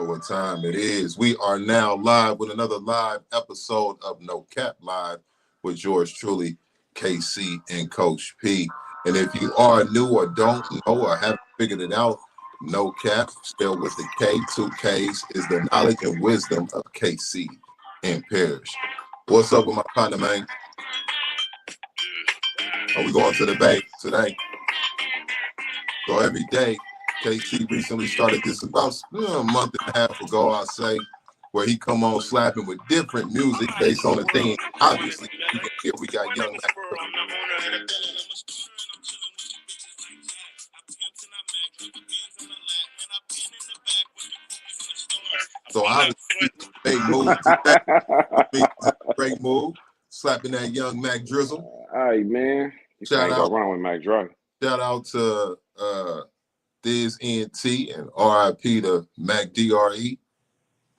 know what time it is. We are now live with another live episode of No Cap Live with yours truly, KC and Coach P. And if you are new or don't know or haven't figured it out, No Cap, spelled with the K, 2 Ks, is the knowledge and wisdom of KC and Parrish. What's up with my partner, man? Are we going to the bay today? So every day, KC recently started this about a month and a half ago, I'll say, where he come on slapping with different music based on the theme. Obviously, you can hear we got young Mac. So obviously, big move today. Great move, slapping that young Mac Drizzle. All right, man. You Shout can't out, go wrong with Mac Dre. Shout out to Diz ENT and RIP to Mac DRE.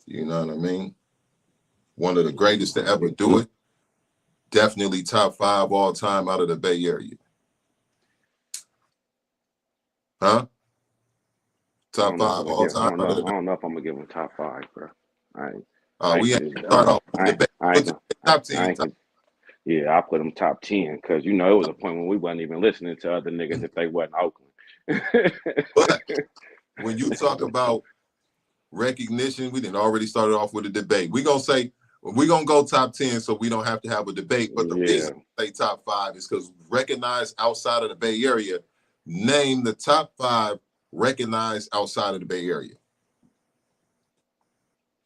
You know what I mean? One of the greatest to ever do it. Definitely top 5 all time out of the Bay Area. Huh? Top 5 all time. I don't know if I'm gonna give him top 5, bro. We ain't start off with the top 10. Yeah, I put him top 10 because it was a point when we wasn't even listening to other niggas if they wasn't Oakland. But when you talk about recognition, we didn't already started off with a debate. We're gonna go top 10 so we don't have to have a debate. But the reason we say top 5 is because recognized outside of the Bay Area. Name the top 5 recognized outside of the Bay Area.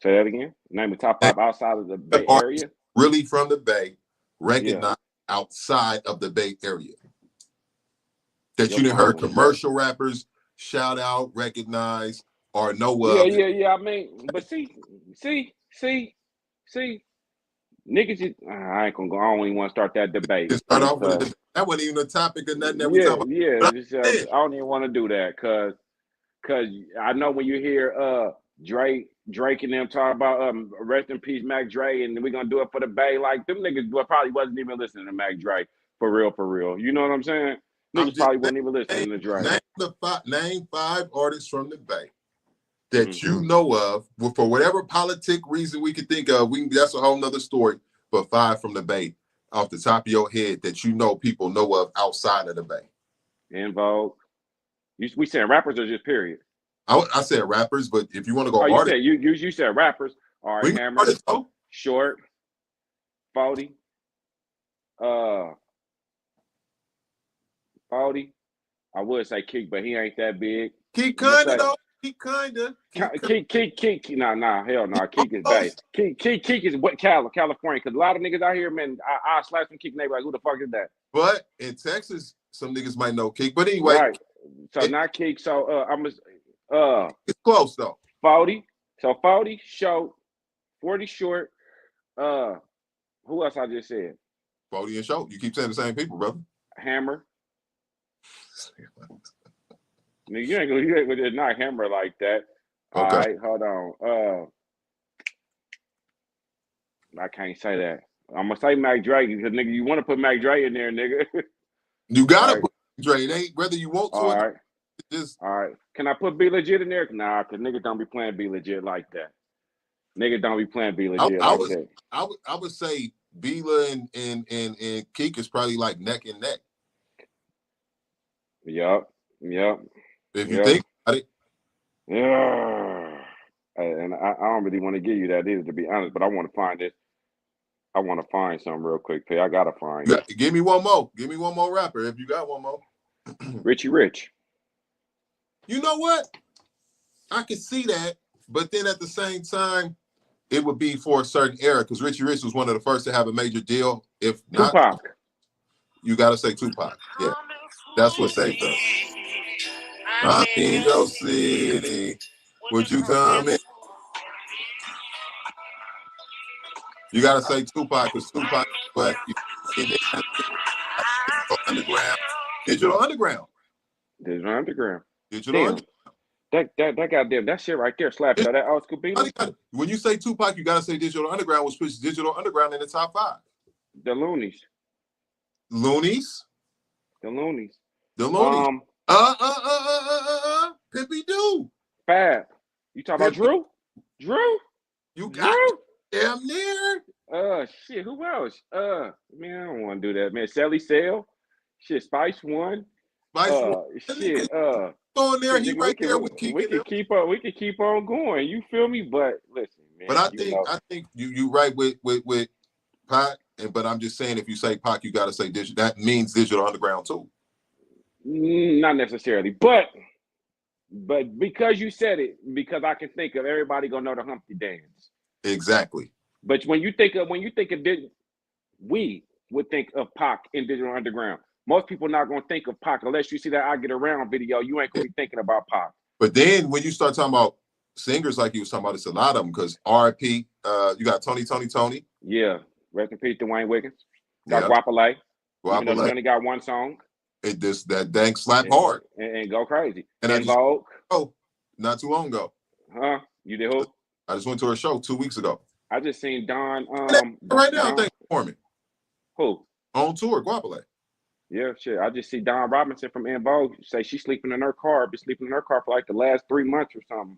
Say that again. Name the top 5 outside of the Bay Area. Really from the Bay, recognized outside of the Bay Area. That you didn't heard commercial rappers shout out, recognize, or know of. Yeah. I mean, but see, niggas. I ain't gonna go. I don't even want to start that debate. Start off with debate. That wasn't even a topic or nothing that we talking about. I don't even want to do that because I know when you hear Drake and them talk about rest in peace Mac Dre and we're gonna do it for the Bay, like them niggas probably wasn't even listening to Mac Dre for real. You know what I'm saying? Niggas probably wasn't even listening to Dre. Name 5 artists from the Bay that you know of for whatever politic reason we could think of. That's a whole nother story. But 5 from the Bay off the top of your head that you know people know of outside of the Bay. In Vogue. We saying rappers or just period? I said rappers, but if you want to go artists. You said rappers. All right, Hammer, Short, 40. 40. I would say Keek, but he ain't that big. Keek kinda though. Keek kinda. Keek. Nah, hell no. Keek is bad. Keek is what California, because a lot of niggas out here, man, I slash some Keek and they like, who the fuck is that? But in Texas, some niggas might know Keek. But anyway. Right. So not Keek. So it's close though. 40. So 40 short, 40 short. Who else I just said? 40 and short. You keep saying the same people, brother. Hammer. You ain't gonna just not Hammer like that. Okay. All right, hold on. I can't say that. I'm gonna say Mac Dre because nigga, you want to put Mac Dre in there, nigga. You gotta put Dre. It ain't whether you want to. All right. All right. Can I put B Legit in there? Nah, because niggas don't be playing B Legit like that. Niggas don't be playing B Legit like that. I would say Bila and Keek is probably like neck and neck. Yup. If you think about it. Yeah. And I don't really want to give you that either, to be honest, but I want to find it. I want to find something real quick, P. I gotta find it. Give me one more. Give me one more rapper if you got one more. Richie Rich. You know what? I can see that, but then at the same time, it would be for a certain era because Richie Rich was one of the first to have a major deal. If not, Tupac. You gotta say Tupac. Yeah, that's what they does. I'm in your city. Would you come in? You gotta say Tupac because Tupac, but underground. Digital Underground. That goddamn that shit right there slapped that old school beat. When you say Tupac, you gotta say Digital Underground, which puts Digital Underground in the top 5. The Loonies. The Loonies. Pimpy Doo. Fab. You talking about Drew? Drew. You Drew. got damn near. Shit. Who else? Man, I don't want to do that, man. Sally Sale. Shit, Spice One. Spice One. Shit. On there, Shit, he nigga, right there with we Keegan. can keep on. We can keep on going. You feel me? But listen, man. But I think you right with Pac. But I'm just saying, if you say Pac, you got to say digital. That means Digital Underground too. Not necessarily, but because you said it, because I can think of everybody gonna know the Humpty Dance. Exactly. But when you think of we would think of Pac in Digital Underground. Most people not gonna think of Pac unless you see that I Get Around video. You ain't gonna be thinking about Pac. But then when you start talking about singers like you was talking about, it's a lot of them because R.I.P. You got Tony. Yeah, rest in peace, Dwayne Wiggins. Got Yeah. Guapale. Even though he Guapale. only got one song. It just that dang slap hard and go crazy. And In Vogue. Not too long ago. Huh? You did who? I just went to her show 2 weeks ago. I just seen Don. Right now, thank you for me. Who? On tour, Guapale. Yeah, shit. I just see Don Robinson from In Vogue say she's sleeping in her car. Been sleeping in her car for like the last 3 months or something.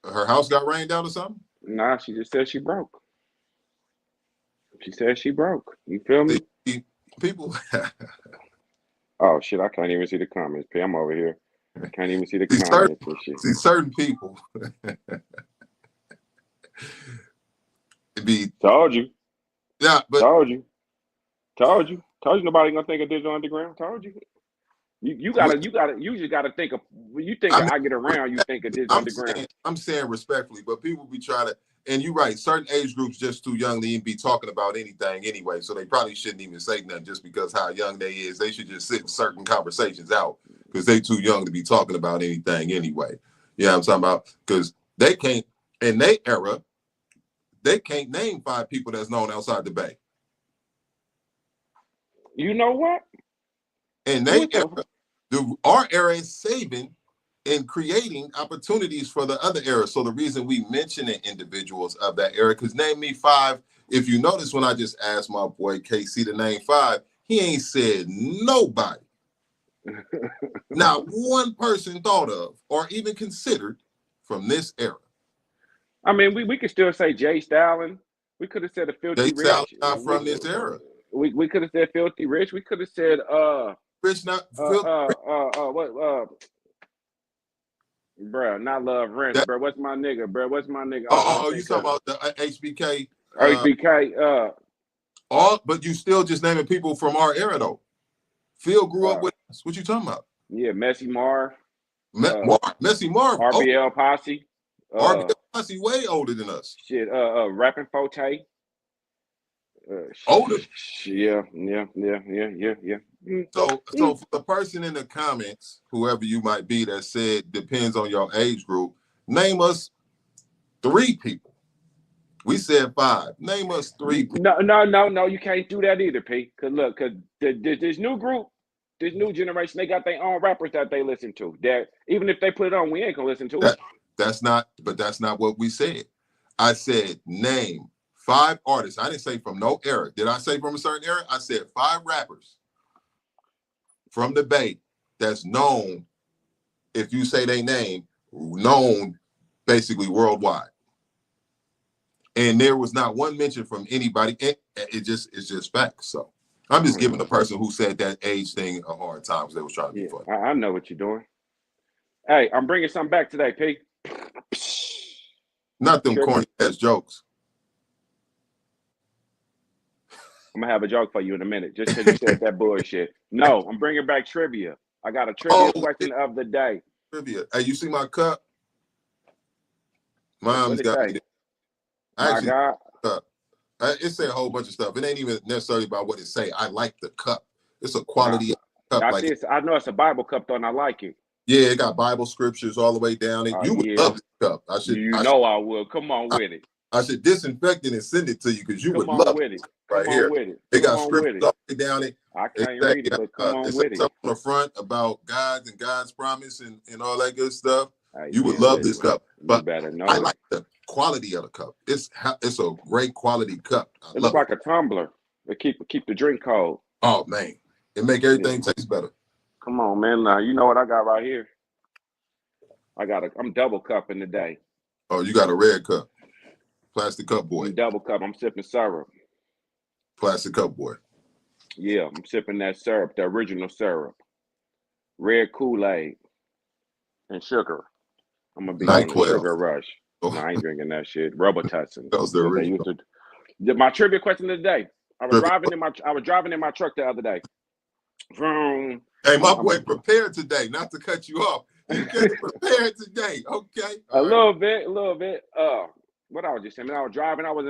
Her house got rained out or something? Nah, she just said she broke. She said she broke. You feel me? People. Oh shit! I can't even see the comments. I'm over here. I can't even see the comments and shit. See certain people. Told you. Yeah, but told you nobody gonna think of Digital Underground. Told you. You just gotta think of when you think of I Get Around, you think of Digital Underground. I'm saying respectfully, but people be trying to, and you're right, certain age groups just too young to even be talking about anything anyway. So they probably shouldn't even say nothing just because how young they is. They should just sit certain conversations out because they too young to be talking about anything anyway. Yeah, I'm talking about because they can't in their era, they can't name 5 people that's known outside the Bay. You know what? And our era is saving and creating opportunities for the other era. So the reason we mentioning individuals of that era, because name me 5. If you notice, when I just asked my boy KC to name 5, he ain't said nobody. Not one person thought of or even considered from this era. I mean, we could still say Jay Stalin. We could have said a Filthy Rich. Not from this era. We could have said Filthy Rich. We could have said Rich, not bruh, not Love Rent, bruh. What's my nigga, bruh? What's my nigga? You talking about the HBK? HBK. But you still just naming people from our era though. Phil grew up with us. What you talking about? Yeah, Messy Marv. Messy Marv. RBL Posse. RBL Posse way older than us. Shit, Rapping Forte. Older. Yeah. So for the person in the comments, whoever you might be, that said depends on your age group, name us 3 people. We said 5. Name us 3 people. No, you can't do that either, P. Cause look, this new group, this new generation, they got their own rappers that they listen to. That even if they put it on, we ain't gonna listen to it. That's not what we said. I said name 5 artists. I didn't say from no era. Did I say from a certain era? I said 5 rappers from the Bay that's known, if you say they name, known basically worldwide. And there was not one mention from anybody. It's just facts. So I'm just giving the person who said that age thing a hard time because they was trying to be funny. I know what you're doing. Hey, I'm bringing something back today, P. Not them corny ass jokes. I'm gonna have a joke for you in a minute, just because you said that bullshit. No, I'm bringing back trivia. I got a trivia question of the day. Trivia. Hey, you see my cup? Mom's got it. My God. It say a whole bunch of stuff. It ain't even necessarily about what it say. I like the cup. It's a quality cup. I know it's a Bible cup though, and I like it. Yeah, it got Bible scriptures all the way down. You would love this cup. I would. Come on with it. I should disinfect it and send it to you because you would love it. Right here. It got scriptures all the way down it. I can't read it, but come on with it. On the front about God and God's promise and all that good stuff. You would love this cup. But I like the quality of the cup. It's a great quality cup. It looks like a tumbler. It keep the drink cold. Oh man, it make everything taste better. Come on, man. Now you know what I got right here. I'm double cupping today. Oh, you got a red cup. Plastic cup boy. Double cup. I'm sipping syrup. Plastic cup boy. Yeah, I'm sipping that syrup, the original syrup. Red Kool-Aid and sugar. I'm gonna be on the NyQuil. sugar rush. Oh. No, I ain't drinking that shit. Robitussin. That was the original. My trivia question of the day. I was driving in my truck the other day. Hey, my boy prepared today, not to cut you off. He gets prepared today. Okay. A little bit. What I was just saying, I was driving, I was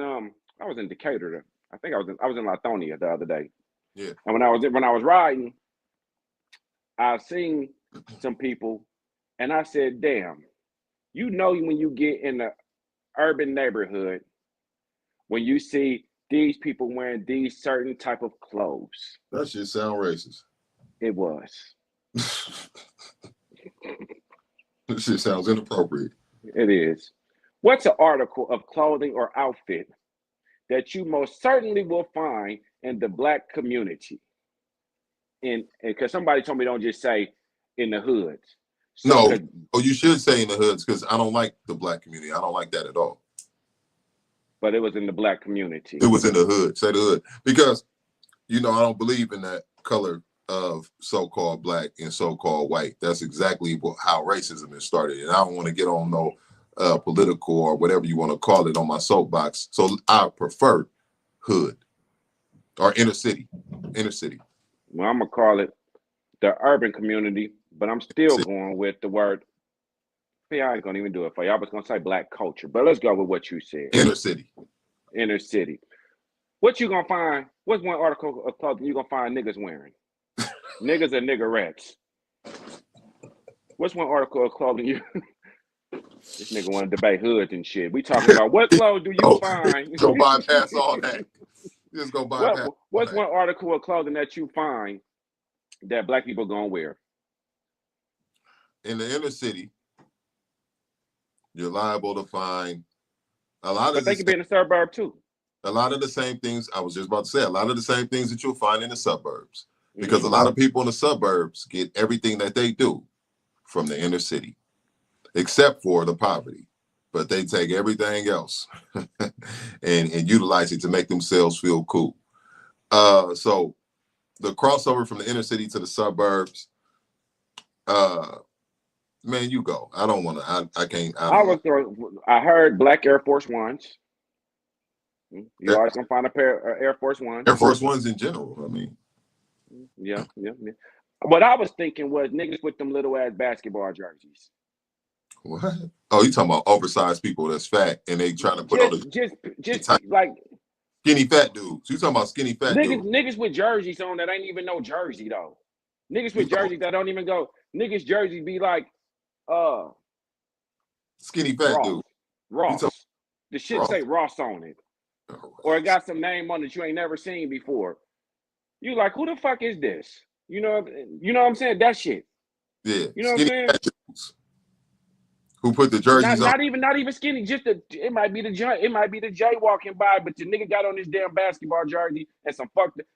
in Decatur. I think I was in Lithonia the other day. Yeah. And when I was riding, I seen some people and I said, damn, you know when you get in the urban neighborhood, when you see these people wearing these certain type of clothes. That shit sound racist. It was. This shit sounds inappropriate. It is. What's an article of clothing or outfit that you most certainly will find in the Black community? And because somebody told me don't just say in the hoods. So, no, you should say in the hoods because I don't like the Black community. I don't like that at all. But it was in the Black community. It was in the hood. Say the hood. Because, I don't believe in that color of so-called Black and so-called white. That's exactly how racism is started. And I don't want to get on no political or whatever you want to call it on my soapbox. So I prefer hood or inner city. Inner city. Well, I'm going to call it the urban community, but I'm still going with the word. I ain't going to even do it for you. I was going to say Black culture, but let's go with what you said. Inner city. Inner city. What you going to find? What's one article of clothing you going to find niggas wearing? Niggas and niggerettes. What's one article of clothing you... This nigga want to debate hoods and shit. We talking about what clothes do you find? Go bypass all that. Just go bypass. What's one article of clothing that you find that Black people gonna wear? In the inner city, you're liable to find a lot of. But they can be in the suburb too. A lot of the same things I was just about to say. A lot of the same things that you'll find in the suburbs, because a lot of people in the suburbs get everything that they do from the inner city, except for the poverty. But they take everything else and utilize it to make themselves feel cool. So the crossover from the inner city to the suburbs, man, you go. I don't want to. I can't. I heard Black Air Force Ones. You always gonna find a pair of Air Force Ones. Air Force Ones in general. I mean, yeah. What I was thinking was niggas with them little ass basketball jerseys. What? Oh, you talking about oversized people that's fat and they trying to put on just like skinny fat dudes. You talking about skinny fat dudes? Niggas with jerseys on that ain't even no jersey though. Niggas with jerseys that don't even go. Niggas jerseys be like, skinny fat dude. Ross. The shit say Ross on it, or it got some name on it you ain't never seen before. You like, who the fuck is this? You know what I'm saying? That shit. Yeah. You know what I'm saying? Who put the jerseys on? Not even skinny. It might be the Jay walking by, but the nigga got on this damn basketball jersey and some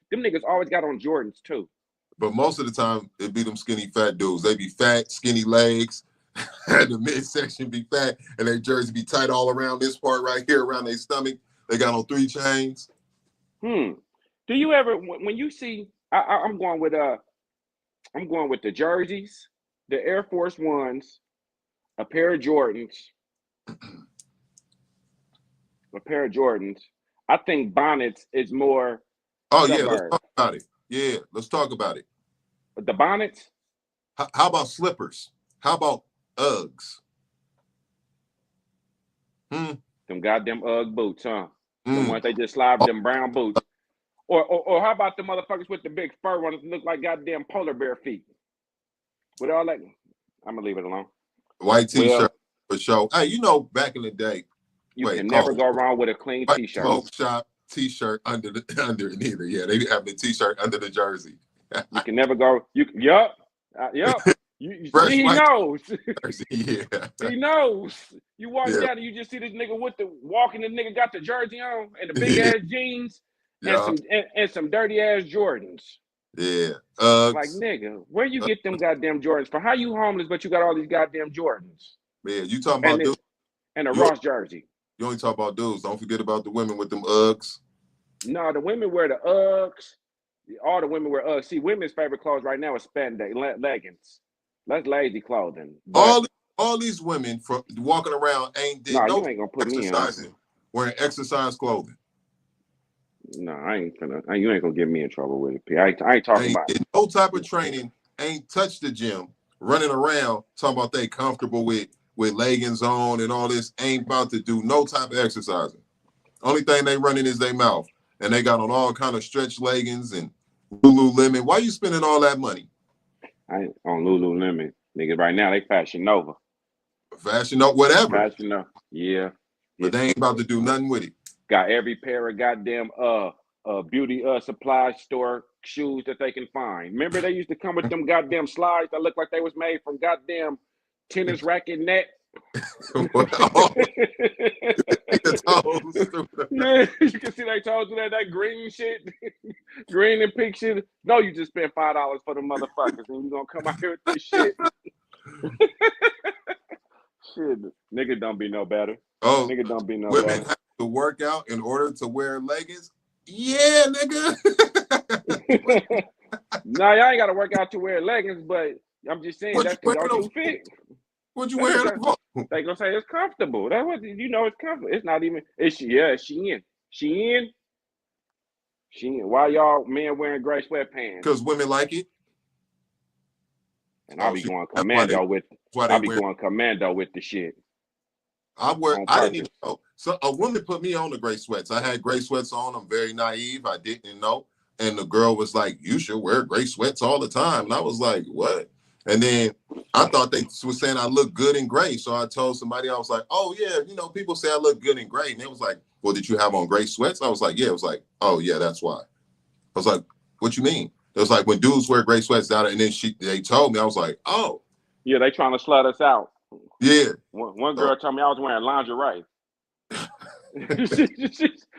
them niggas always got on Jordans too. But most of the time it be them skinny fat dudes. They be fat, skinny legs, and the midsection be fat, and their jersey be tight all around this part right here, around their stomach. They got on 3 chains. Do you ever when you see? I'm going with the jerseys, the Air Force Ones. A pair of Jordans. I think bonnets is more. Oh, yeah, let's talk about it. Yeah, let's talk about it. The bonnets? How about slippers? How about Uggs? Them goddamn Ugg boots, huh? The ones they just slide them brown boots. Or how about the motherfuckers with the big fur ones that look like goddamn polar bear feet? With all that, I'm gonna leave it alone. White t-shirt for sure. Hey, back in the day, you can never go wrong with a clean t-shirt. Smoke shop t-shirt under neither. Yeah, they have the t-shirt under the jersey. You can never go. Yup. He knows. Yeah. He knows. You walk down and you just see this nigga walking. The nigga got the jersey on and the big ass jeans and some dirty ass Jordans. Yeah. Like, nigga, where you get them goddamn Jordans from? How you homeless but you got all these goddamn Jordans? Man, you talking about and a Ross jersey. You only talk about dudes. Don't forget about the women with them Uggs. No, the women wear the Uggs. All the women wear Uggs. See, women's favorite clothes right now is spandex leggings. That's lazy clothing. But All these women from walking around did you no ain't gonna put me in. Wearing exercise clothing. No, I ain't gonna. You ain't gonna get me in trouble with it. I ain't talking about it. No type of training. Ain't touched the gym. Running around talking about they comfortable with leggings on and all this. Ain't about to do no type of exercising. Only thing they running is their mouth, and they got on all kind of stretch leggings and Lululemon. Why you spending all that money? I ain't on Lululemon, nigga. Right now they Fashion Nova. Fashion Nova, whatever. Fashion Nova, yeah. But they ain't about to do nothing with it. Got every pair of goddamn beauty supply store shoes that they can find. Remember they used to come with them goddamn slides that looked like they was made from goddamn tennis racket net. Yeah, you can see they told you that green shit, green and pink shit. No, you just spent $5 for the motherfuckers, and you gonna come out here with this shit. Shit, nigga don't be no better. Oh, nigga don't be no women better. have to work out in order to wear leggings. Yeah, nigga. Nah, y'all ain't gotta work out to wear leggings, but I'm just saying that's because y'all too fit. What you wearing? They gonna say it's comfortable. That's what it's comfortable. It's not even. Shein. Why y'all men wearing gray sweatpants? Because women like it. And I'll be going commando with. I'll be going commando with the shit. I didn't even know. So a woman put me on the gray sweats. I had gray sweats on. I'm very naive. I didn't know. And the girl was like, "You should wear gray sweats all the time." And I was like, "What?" And then I thought they were saying I look good in gray. So I told somebody, I was like, "Oh yeah, people say I look good in gray." And they was like, "Well, did you have on gray sweats?" I was like, "Yeah." It was like, "Oh yeah, that's why." I was like, "What you mean?" It was like when dudes wear gray sweats down, and then they told me, I was like, "Oh." Yeah, they trying to slut us out. Yeah. One girl told me I was wearing lingerie.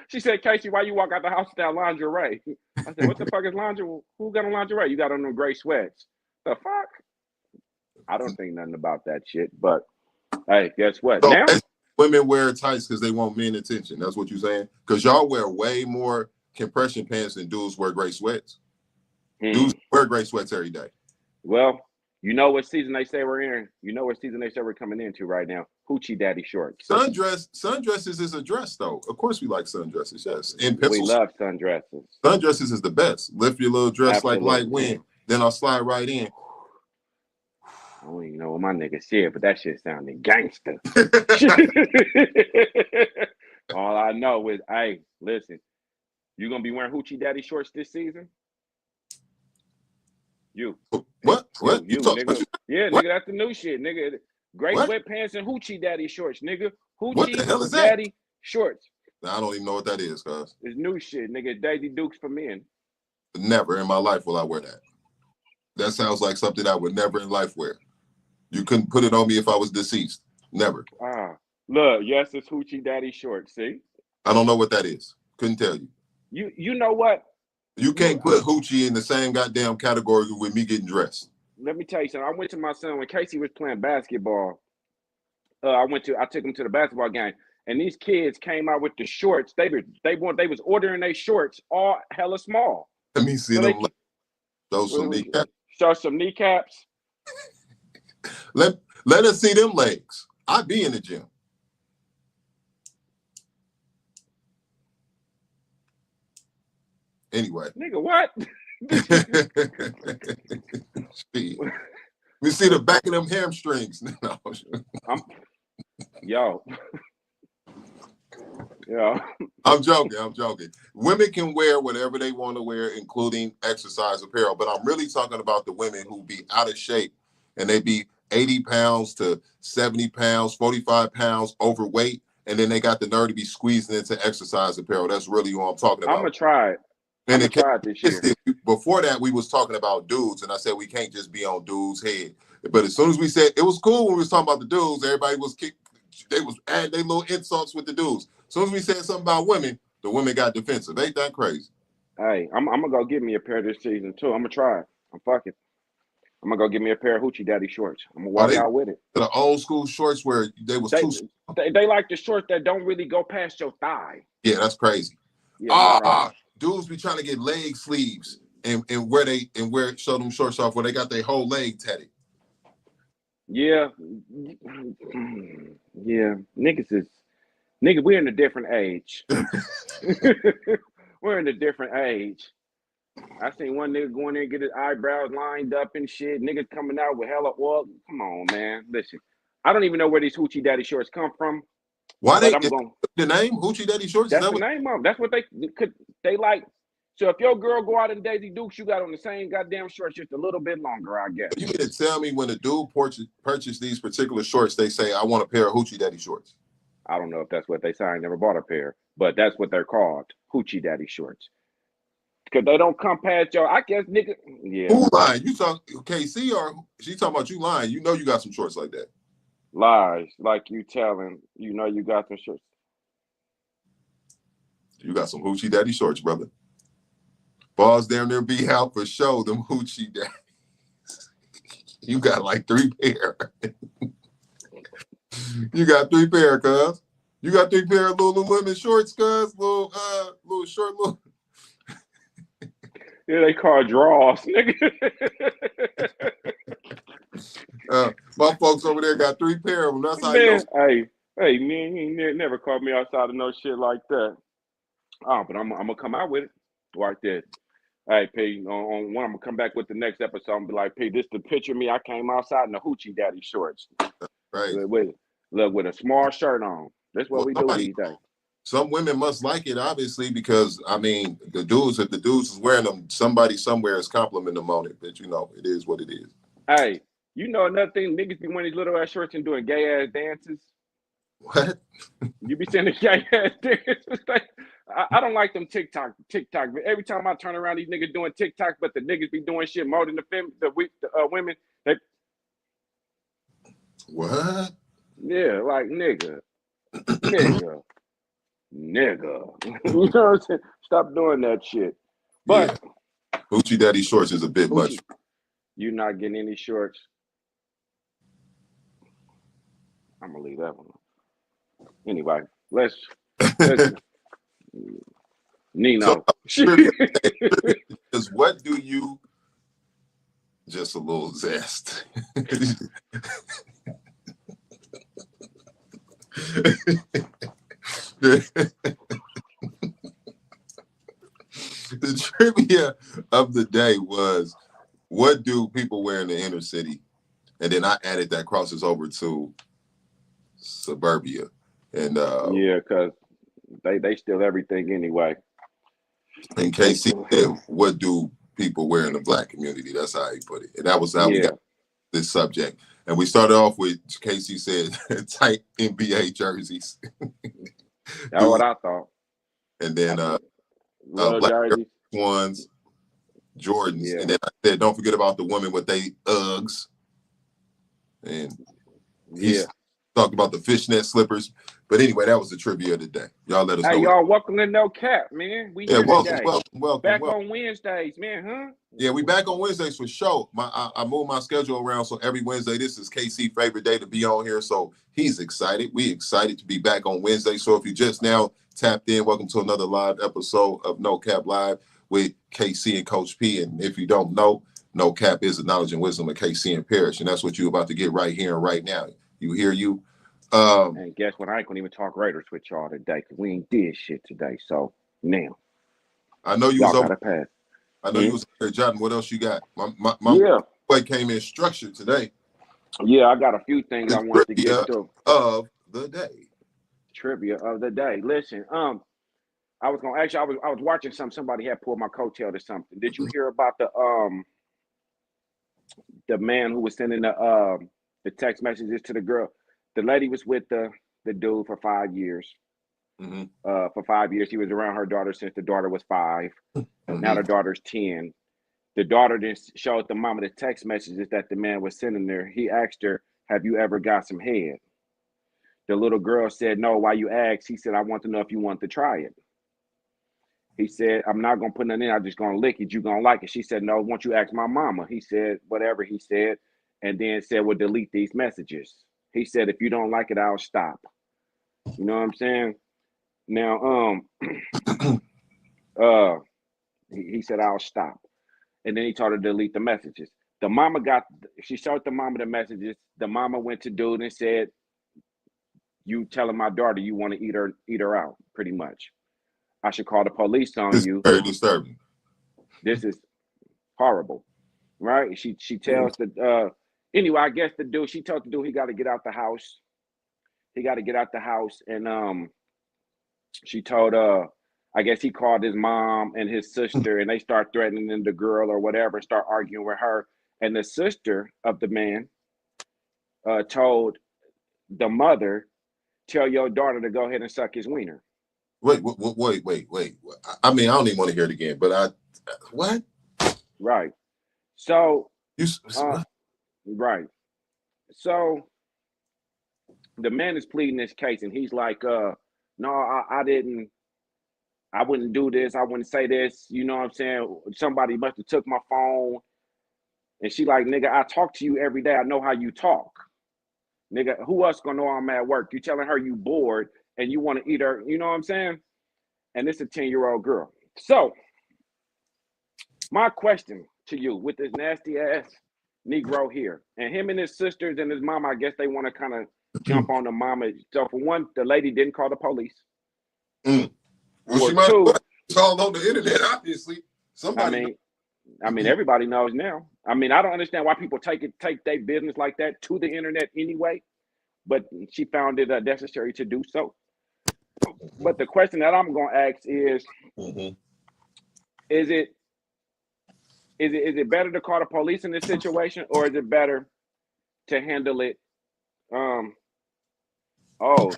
she said, "Casey, why you walk out the house without lingerie?" I said, "What the fuck is lingerie? Who got on lingerie? You got on them gray sweats. The fuck?" I don't think nothing about that shit. But hey, guess what? So now women wear tights because they want men attention. That's what you're saying? Because y'all wear way more compression pants than dudes wear gray sweats. Dudes wear gray sweats every day. Well, you know what season they say we're in? You know what season they say we're coming into right now? Hoochie daddy shorts. Sundresses is a dress, though. Of course we like sundresses, yes. And we love sundresses. Sundresses is the best. Lift your little dress Absolutely. Like light wind. Then I'll slide right in. I don't even know what my nigga said, but that shit sounded gangster. All I know is, hey, listen, you gonna be wearing hoochie daddy shorts this season? You. What? You nigga. Yeah, nigga, that's the new shit, nigga. Gray sweatpants and hoochie daddy shorts, nigga. Hoochie what the hell is daddy that? Shorts. I don't even know what that is, cuz. It's new shit, nigga. Daisy Dukes for men. Never in my life will I wear that. That sounds like something I would never in life wear. You couldn't put it on me if I was deceased. Never. Look, yes, it's hoochie daddy shorts. See? I don't know what that is. Couldn't tell you. You know what? You can't put hoochie in the same goddamn category with me getting dressed. Let me tell you something. I went to my son when Casey was playing basketball. I took him to the basketball game, and these kids came out with the shorts. They was ordering their shorts all hella small. Let me see them. Show some kneecaps. Show some kneecaps. Let us see them legs. I be in the gym. Anyway. Nigga, what? We see the back of them hamstrings. Yo. I'm joking. Women can wear whatever they want to wear, including exercise apparel. But I'm really talking about the women who be out of shape and they be 80 pounds to 70 pounds, 45 pounds overweight. And then they got the nerve to be squeezing into exercise apparel. That's really who I'm talking about. I'm going to try it. I'm going to try it this year. Before that, we was talking about dudes. And I said, we can't just be on dudes' head. But as soon as we said, it was cool when we was talking about the dudes, everybody was they was adding their little insults with the dudes. As soon as we said something about women, the women got defensive. Ain't that crazy? Hey, I'm going to go get me a pair this season, too. I'm going to try it. I'm fucking. I'm gonna go get me a pair of Hoochie Daddy shorts. I'm gonna Are walk they out with it. the old school shorts where they was They, too? they like the shorts that don't really go past your thigh. Yeah, that's crazy. Yeah, I'm all right. Dudes be trying to get leg sleeves and where show them shorts off where they got their whole leg tatted. Yeah, yeah. Nigga. We're in a different age. We're in a different age. I seen one nigga go in there and get his eyebrows lined up and shit. Niggas coming out with hella oil. Come on, man. Listen, I don't even know where these Hoochie Daddy shorts come from. Why but they I'm going. the name Hoochie Daddy shorts? That's the name of them. That's what they like. So if your girl go out in Daisy Dukes, you got on the same goddamn shorts, just a little bit longer, I guess. You mean to tell me when a dude purchased these particular shorts, they say, I want a pair of Hoochie Daddy shorts? I don't know if that's what they say. I never bought a pair, but that's what they're called, Hoochie Daddy shorts. Because they don't come past your, I guess, nigga. Yeah. Who lying? You talk KC or she talking about you lying? You know you got some shorts like that. Lies, like you telling, you know you got some shorts. You got some Hoochie Daddy shorts, brother. Balls damn near be out for show, them Hoochie Daddies. You got like 3 pair. You got 3 pair, cuz. You got 3 pair of little women shorts, cuz. Little short little. Yeah, they call draws, nigga. My folks over there got 3 pair of them. That's how man, you know. Hey, man, he never called me outside of no shit like that. Oh, but I'm gonna come out with it right there. Hey, P, on one, I'm gonna come back with the next episode and be like, P, this the picture of me. I came outside in the Hoochie Daddy shorts. Right. With a small shirt on. That's what we do these days. Some women must like it, obviously, because I mean, if the dudes is wearing them, somebody somewhere is complimenting them on it. But you know, it is what it is. Hey, you know another thing, niggas be wearing these little ass shorts and doing gay ass dances. What? You be saying the gay ass dances. I don't like them TikTok. But every time I turn around, these niggas doing TikTok, but the niggas be doing shit more than the women. What? Yeah, like nigga. You know what I'm saying? Stop doing that shit. But yeah. Hoochie Daddy shorts is a bit much. You not getting any shorts. I'm gonna leave that one. Anyway, let's Nino. Because what do you just a little zest? The trivia of the day was, what do people wear in the inner city? And then I added that crosses over to suburbia. And yeah, because they steal everything anyway. In case he said, what do people wear in the black community? That's how he put it. And that was how we got this subject. And we started off with, Casey said, tight NBA jerseys. That's what I thought. And then black jerseys. ones, Jordans. Yeah. And then I said, don't forget about the women with they Uggs. And he's talked about the fishnet slippers. But anyway, that was the trivia of the day. Y'all let us know. Hey, y'all, welcome to No Cap, man. We here welcome. Back on Wednesdays, man, huh? Yeah, we back on Wednesdays for sure. I moved my schedule around, so every Wednesday, this is KC's favorite day to be on here. So he's excited. We excited to be back on Wednesday. So if you just now tapped in, welcome to another live episode of No Cap Live with KC and Coach P. And if you don't know, No Cap is the knowledge and wisdom of KC and Parrish. And that's what you're about to get right here and right now. You hear you? And guess what? I ain't gonna even talk Raiders with y'all today because we ain't did shit today. So now, I know you y'all was over. Pass. I know you was there, Jordan. What else you got? My boy came in structured today. Yeah, I got a few things I wanted to get to. Of the day. Trivia of the day. Listen, I was gonna actually I was watching somebody had pulled my coattail to something. Did you hear about the man who was sending the text messages to the girl? The lady was with the dude for 5 years. Mm-hmm. For 5 years, he was around her daughter since the daughter was 5. Mm-hmm. Now the daughter's 10. The daughter then showed the mama the text messages that the man was sending her. He asked her, "Have you ever got some head?" The little girl said, "No. Why you ask?" He said, "I want to know if you want to try it." He said, I'm not gonna put nothing in, I'm just gonna lick it. You gonna like it. She said, no, won't you ask my mama? He said, whatever he said, and then said, well, delete these messages. He said, if you don't like it, I'll stop. You know what I'm saying? Now, uh, he said, I'll stop. And then he told her to delete the messages. The mama she showed the mama the messages. The mama went to dude and said, you telling my daughter you want to eat her out, pretty much. I should call the police on It's you. very disturbing. This is horrible, right? She tells the anyway, I guess the dude, she told the dude he got to get out the house. He got to get out the house, and she told I guess he called his mom and his sister, and they start threatening the girl or whatever, start arguing with her. And the sister of the man told the mother, tell your daughter to go ahead and suck his wiener. Wait. I mean, I don't even want to hear it again, but what? Right. So, What? right. So the man is pleading this case, and he's like, no, I didn't. I wouldn't do this. I wouldn't say this. You know what I'm saying? Somebody must have took my phone. And she like, nigga, I talk to you every day. I know how you talk. Nigga, who else gonna know I'm at work? You telling her you bored and you want to eat her. You know what I'm saying? And it's a 10-year-old girl. So my question to you with this nasty ass Negro here, and him and his sisters and his mama, I guess they want to kind of jump on the mama. So for one, the lady didn't call the police. Well, for she might two, it's all on the internet, obviously. Somebody. I mean, everybody knows now. I mean, I don't understand why people take their business like that to the internet anyway. But she found it necessary to do so. But the question that I'm going to ask is, is it better to call the police in this situation, or is it better to handle it? Oh,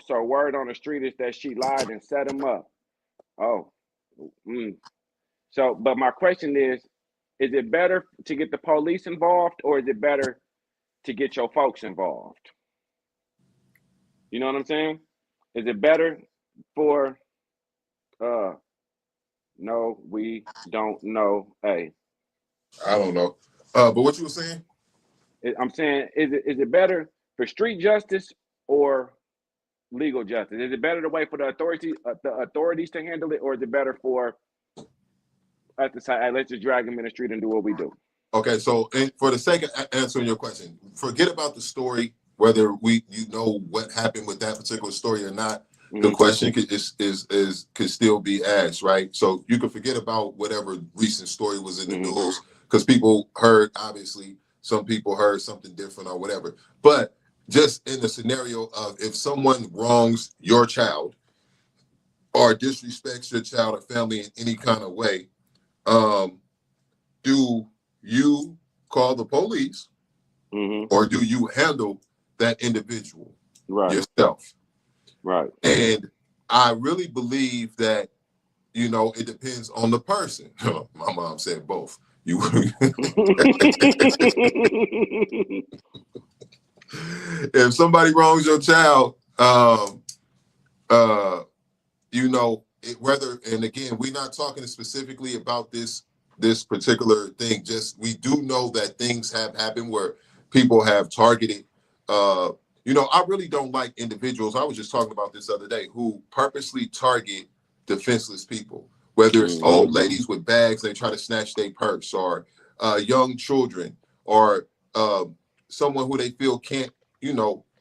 so word on the street is that she lied and set him up. Oh, so, but my question is it better to get the police involved, or is it better to get your folks involved? You know what I'm saying? Is it better for no, we don't know. Hey, I don't know. But what you were saying? I'm saying, is it better for street justice or legal justice? Is it better to wait for the authorities to handle it, or is it better for us to say, hey, let's just drag them in the street and do what we do? Okay, so for the sake of answering your question, forget about the story, whether you know what happened with that particular story or not. The question could still be asked, right? So you can forget about whatever recent story was in the news, because people heard, obviously, some people heard something different or whatever. But just in the scenario of if someone wrongs your child or disrespects your child or family in any kind of way, do you call the police, or do you handle that individual yourself? Right. And I really believe that, it depends on the person. My mom said both. If somebody wrongs your child, whether, and again, we're not talking specifically about this particular thing. Just, we do know that things have happened where people have targeted. I really don't like individuals. I was just talking about this other day, who purposely target defenseless people, whether it's old ladies with bags, they try to snatch their purse, or young children, or someone who they feel can't,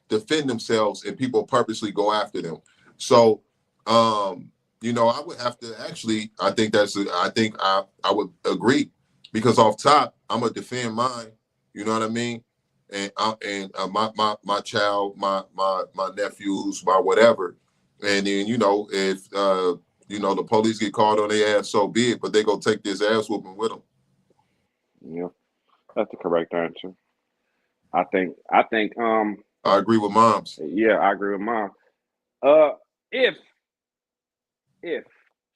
defend themselves, and people purposely go after them. So, I would have to actually, I think I would agree, because off top, I'm gonna defend mine. You know what I mean? And my child, my nephews, my whatever. And then, if the police get called on their ass, so be it. But they go take this ass whooping with them. Yeah, that's the correct answer. I think I agree with moms. Yeah, I agree with mom. If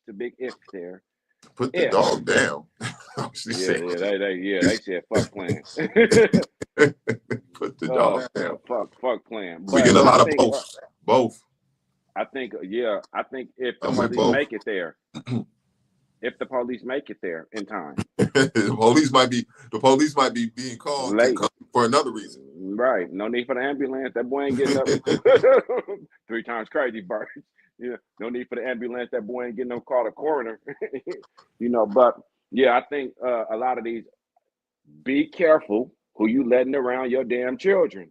the big if there. Put the dog down. They said fuck playing. Put the dog down. Fuck playing. We get a lot of both. I think if the police make it there, if the police make it there in time. The police might be being called to Late. come for another reason. Right. No need for the ambulance. That boy ain't getting up. 3 times crazy, Bert. Yeah. No need for the ambulance. That boy ain't getting no call to coroner. But yeah, I think a lot of these, be careful who you letting around your damn children.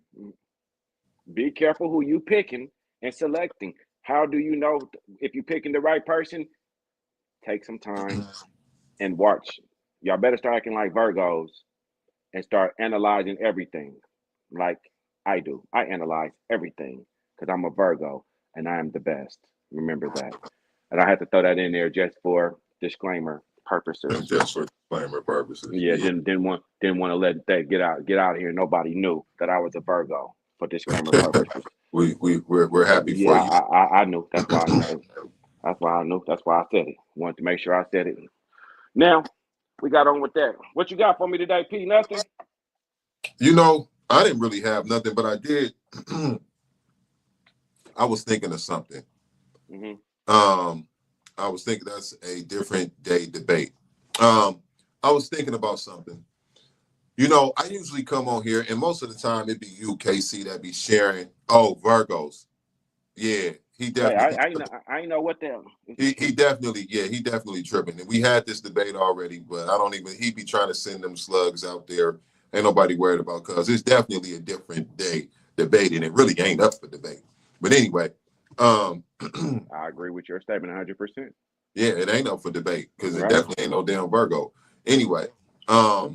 Be careful who you picking and selecting. How do you know if you're picking the right person? Take some time and watch. Y'all better start acting like Virgos and start analyzing everything like I do. I analyze everything because I'm a Virgo and I am the best. Remember that. And I had to throw that in there just for disclaimer purposes. Just for disclaimer purposes. Yeah, didn't want to let that get out here. Nobody knew that I was a Virgo for disclaimer purposes. We're happy for you. I knew. That's why I said it. That's why I knew. That's why I said it. Wanted to make sure I said it. Now we got on with that. What you got for me today, P? Nothing. I didn't really have nothing, but I did. I was thinking of something. Mm-hmm. I was thinking that's a different day debate. I was thinking about something. I usually come on here, and most of the time it be you, KC, that be sharing. Oh, Virgos. Yeah, he definitely. I know what the hell. He definitely tripping. And we had this debate already, but I don't even. He be trying to send them slugs out there. Ain't nobody worried about, cause it's definitely a different day debate, and it really ain't up for debate. But anyway, I agree with your statement 100%. Yeah, it ain't up for debate because it definitely ain't no damn Virgo. Anyway, how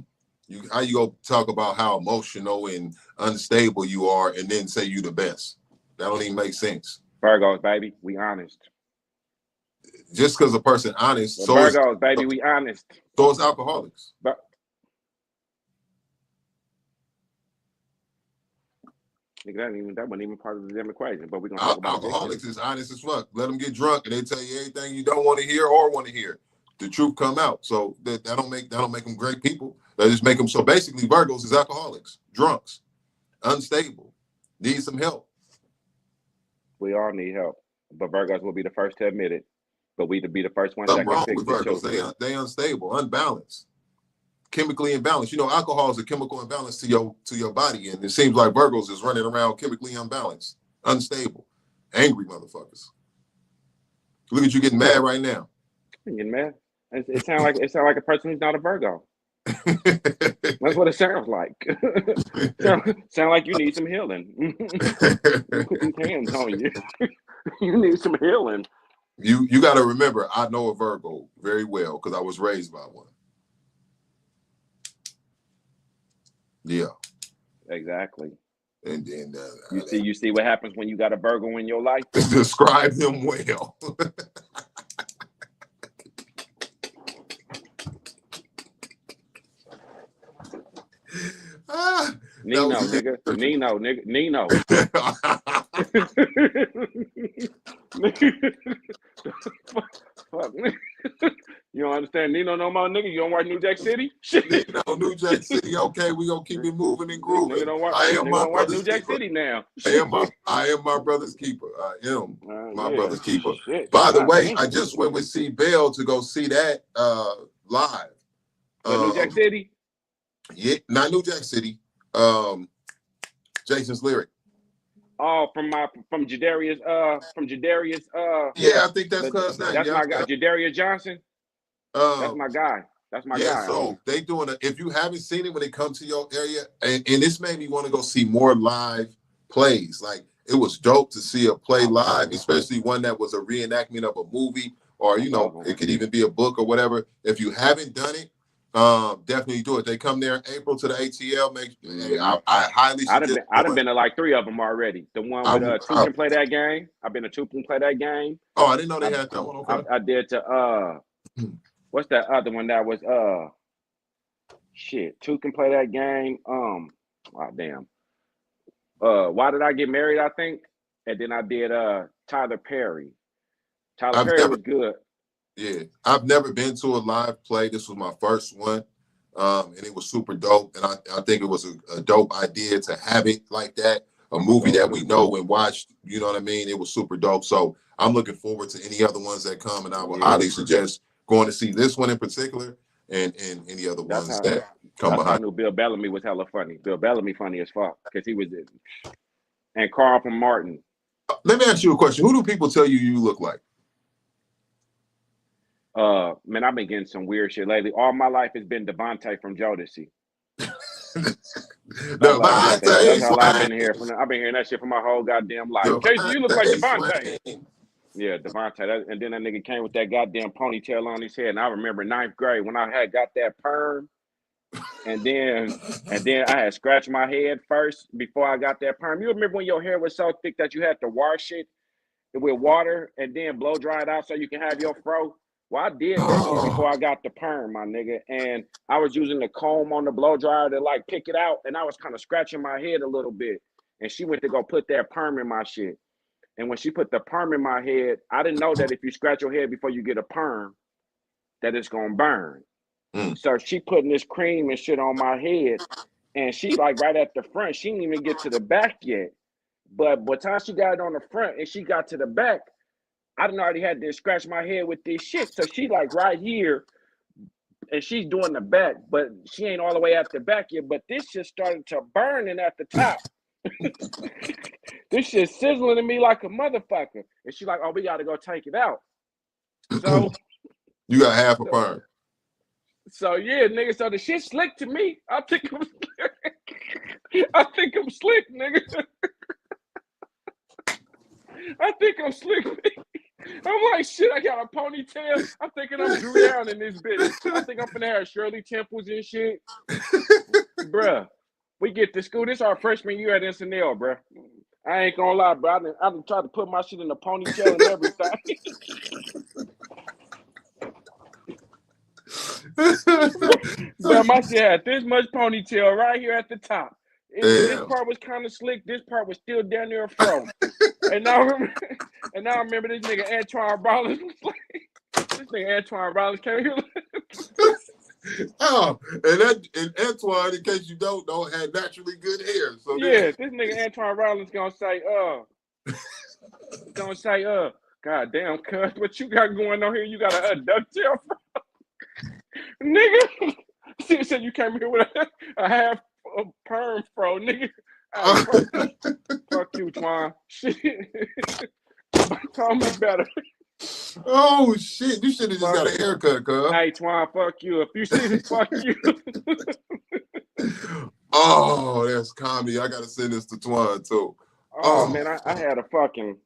you go talk about how emotional and unstable you are, and then say you the best? That don't even make sense. Virgos, baby, we honest. Just because a person honest, so Virgos, baby, we honest. So is alcoholics. But that wasn't even part of the damn equation. But we're gonna talk about alcoholics is honest as fuck. Let them get drunk and they tell you everything you don't want to hear or want to hear. The truth come out. So that don't make them great people. That just make them. So basically, Virgos is alcoholics, drunks, unstable, need some help. We all need help, but Virgos will be the first to admit it. But we to be the first ones Something that can fix with Virgos. They unstable, unbalanced, chemically imbalanced. Alcohol is a chemical imbalance to your body, and it seems like Virgos is running around chemically unbalanced, unstable, angry motherfuckers. Look at you getting mad right now. I'm getting mad. It sounds like a person who's not a Virgo. That's what it sounds like. sound like you need some healing. Put these hands on you. You need some healing. You got to remember, I know a Virgo very well because I was raised by one. Yeah. Exactly. And then you see what happens when you got a Virgo in your life. Describe him well. Nino, nigga. Nino. Fuck. You don't understand Nino no more, nigga? You don't watch New Jack City? Shit. New Jack City. Okay, we gonna keep it moving and grooving. Nigga don't watch New Jack City now. I am my brother's keeper. I am my brother's keeper. Shit. By the way, I just went with C Bell to go see that live. New Jack City? Yeah, not New Jack City. Jason's Lyric. Oh, from Jadarius. Yeah, I think that's cuz name. That's my guy, Jadarius Johnson. That's my guy. That's my guy. So they doing it. If you haven't seen it when it comes to your area, and this made me want to go see more live plays. Like, it was dope to see a play live, especially one that was a reenactment of a movie, or it could even be a book or whatever. If you haven't done it, definitely do it. They come there in April to the ATL. I highly suggest. I've been to like 3 of them already. The one with Two can play that game. I've been to Two can play that game. Oh, I didn't know they had that one. Okay. I did to what's that other one that was Two can play that game. Damn. Why Did I Get Married? I think, and then I did Tyler Perry. Perry was good. Yeah, I've never been to a live play. This was my first one, and it was super dope. And I think it was a dope idea to have it like that, a movie that we know and watched. You know what I mean? It was super dope. So I'm looking forward to any other ones that come, and I would highly suggest going to see this one in particular and any other ones that come that's how I behind. knew Bill Bellamy was hella funny. Bill Bellamy funny as fuck because he was, and Carl from Martin. Let me ask you a question. Who do people tell you look like? Man, I've been getting some weird shit lately. All my life has been Devontae from Jodeci. That's all I've been hearing from. I've been hearing that shit for my whole goddamn life. Casey, you look like Devontae. Yeah, Devontae. And then that nigga came with that goddamn ponytail on his head. And I remember 9th grade when I had got that perm. And then I had scratched my head first before I got that perm. You remember when your hair was so thick that you had to wash it with water and then blow dry it out so you can have your fro? Well, I did that shit before I got the perm, my nigga. And I was using the comb on the blow dryer to like pick it out. And I was kind of scratching my head a little bit. And she went to go put that perm in my shit. And when she put the perm in my head, I didn't know that if you scratch your head before you get a perm, that it's going to burn. So she putting this cream and shit on my head, and she like right at the front. She didn't even get to the back yet. But by the time she got it on the front and she got to the back, I done already had to scratch my head with this shit. So she like right here, and she's doing the back, but she ain't all the way at the back yet. But this shit started to burning at the top. This shit sizzling to me like a motherfucker. And she like, oh, we got to go take it out. So you got half a perm. So yeah, nigga. So the shit slick to me. I think I'm slick, nigga. I think I'm slick. I'm like, shit, I got a ponytail. I'm thinking I'm Drew Down in this bitch. I think I'm finna have Shirley Temples and shit. Bruh, we get to school. This our freshman year at SNL, bruh. I ain't gonna lie, bro. I done tried to put my shit in a ponytail and everything. But my shit had this much ponytail right here at the top. This part was kind of slick. This part was still down there fro. And now I remember this nigga Antoine Rollins was like, this nigga Antoine Rollins came here. Oh, and Antoine, in case you don't know, had naturally good hair. So yeah, this nigga Antoine Rollins gonna say, God damn, cuz, what you got going on here? You got a ducktail fro? Nigga, she said you came here with a half perm fro, nigga. Fuck you, Twan. Shit. Call me better. Oh shit, you should have just got a haircut, cuz. Hey, Twan, fuck you. If you see this, fuck you. Oh, that's comedy. I gotta send this to Twan too. Oh man, I had a fucking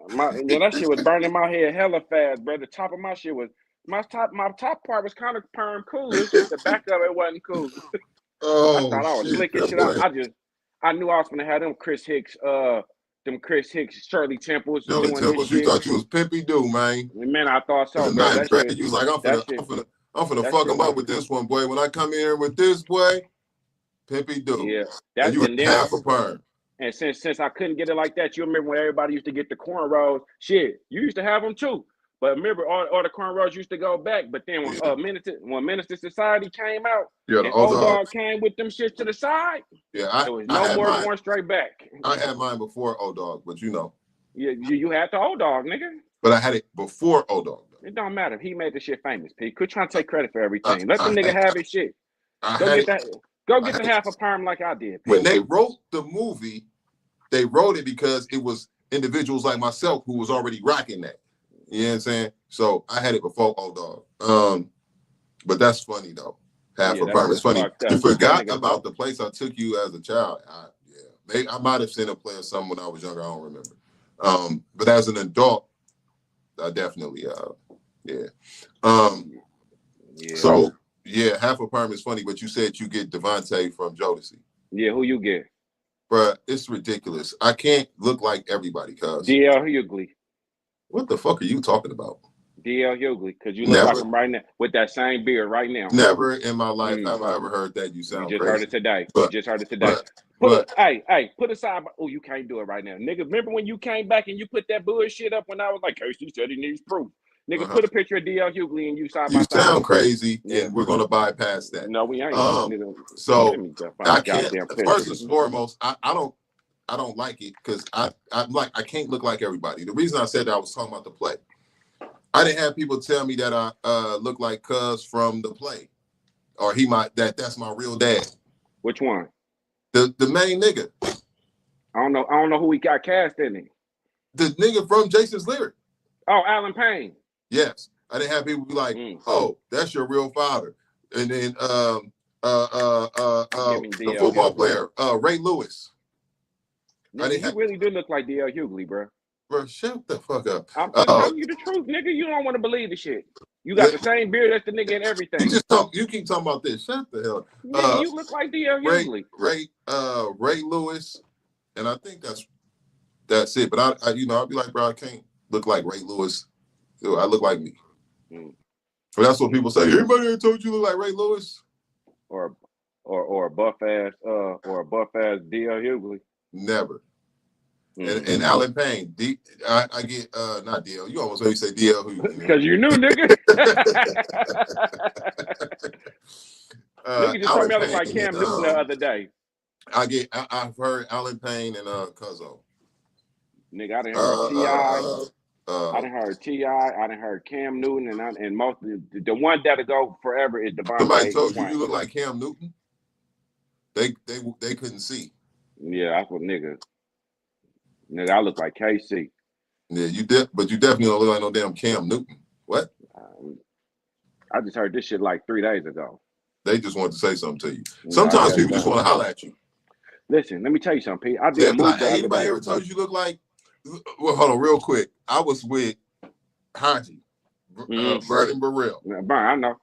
that shit was burning my head hella fast, bro. The top of my shit was my top part was kind of perm cool. It's just the back of it wasn't cool. Oh, I thought I was slick and shit. I knew I was gonna have them Chris Hicks, Shirley Temples. Shirley Temples, you thought you was Pimpy Doo, man. Man, I thought so, bro. That shit, you was like, I'm finna fuck him up with this one, boy. When I come in here with this, boy, Pimpy Doo. Yeah, that's you half a perm. And since I couldn't get it like that, you remember when everybody used to get the cornrows? Shit, you used to have them too. But remember, all the cornrows used to go back. But then when Minister Society came out, and Old Dog came with them shit to the side, there was no more going straight back. I had mine before Old Dog, but you know. Yeah, you had the Old Dog, nigga. But I had it before Old Dog. It don't matter. He made the shit famous, P. Quit trying to take credit for everything. Let the nigga have his shit. Go get the half a perm like I did. P. When they wrote the movie, they wrote it because it was individuals like myself who was already rocking that. You know what I'm saying? So I had it before Old Dog. But that's funny though. Half a perm. It's funny. You forgot about the place I took you as a child. I might have seen him playing something when I was younger. I don't remember. But as an adult, I definitely So yeah, half a perm is funny, but you said you get Devontae from Jodeci. Yeah, who you get? Bruh, it's ridiculous. I can't look like everybody, cuz. D.L. Hughley. What the fuck are you talking about? D.L. Hughley, because you look like him right now with that same beard right now. Never in my life have I ever heard that. You sound crazy. Heard it today. You just heard it today. Put aside. Oh, you can't do it right now, nigga. Remember when you came back and you put that bullshit up when I was like, Casey said he needs proof. Nigga, put a picture of D.L. Hughley and you side by side. You sound crazy, and we're gonna bypass that. No, we ain't. So I can't. First and foremost, I don't like it because I can't look like everybody. The reason I said that, I was talking about the play. I didn't have people tell me that I look like Cuz from the play, or that's my real dad. Which one? The main nigga. I don't know who he got cast in it. The nigga from Jason's Lyric. Oh, Alan Payne. Yes. I didn't have people be like, oh, that's your real father. And then the football player, Ray Lewis. Nigga, you really do look like D.L. Hughley, bro. Bro, shut the fuck up. I'm just telling you the truth, nigga. You don't want to believe the shit. You got the same beard as the nigga and everything. You keep talking about this. Shut the hell. Nigga, you look like D.L. Hughley. Ray Lewis, and I think that's it. But I'll be like, bro, I can't look like Ray Lewis. I look like me. But that's what people say. Everybody ever told you look like Ray Lewis? Or a buff ass D.L. Hughley. Never. And Alan Payne, I get not DL. You almost made me say DL. Because you knew, nigga. Nigga just told me I look like Cam Newton the other day. I've heard Alan Payne and Cuzzo. Nigga, I done heard T.I. I done heard T.I. I done heard Cam Newton, and most the one that'll go forever is Devontae. Somebody told you look like Cam Newton. They couldn't see. Yeah, that's what nigga. Nigga, I look like KC. Yeah, but you definitely don't look like no damn Cam Newton. What? I just heard this shit like 3 days ago. They just want to say something to you. Sometimes people just want to holler at you. Listen, let me tell you something, Pete. I did a move. Anybody ever told you look like? Well, hold on, real quick. I was with Haji, Vernon Burrell. I know.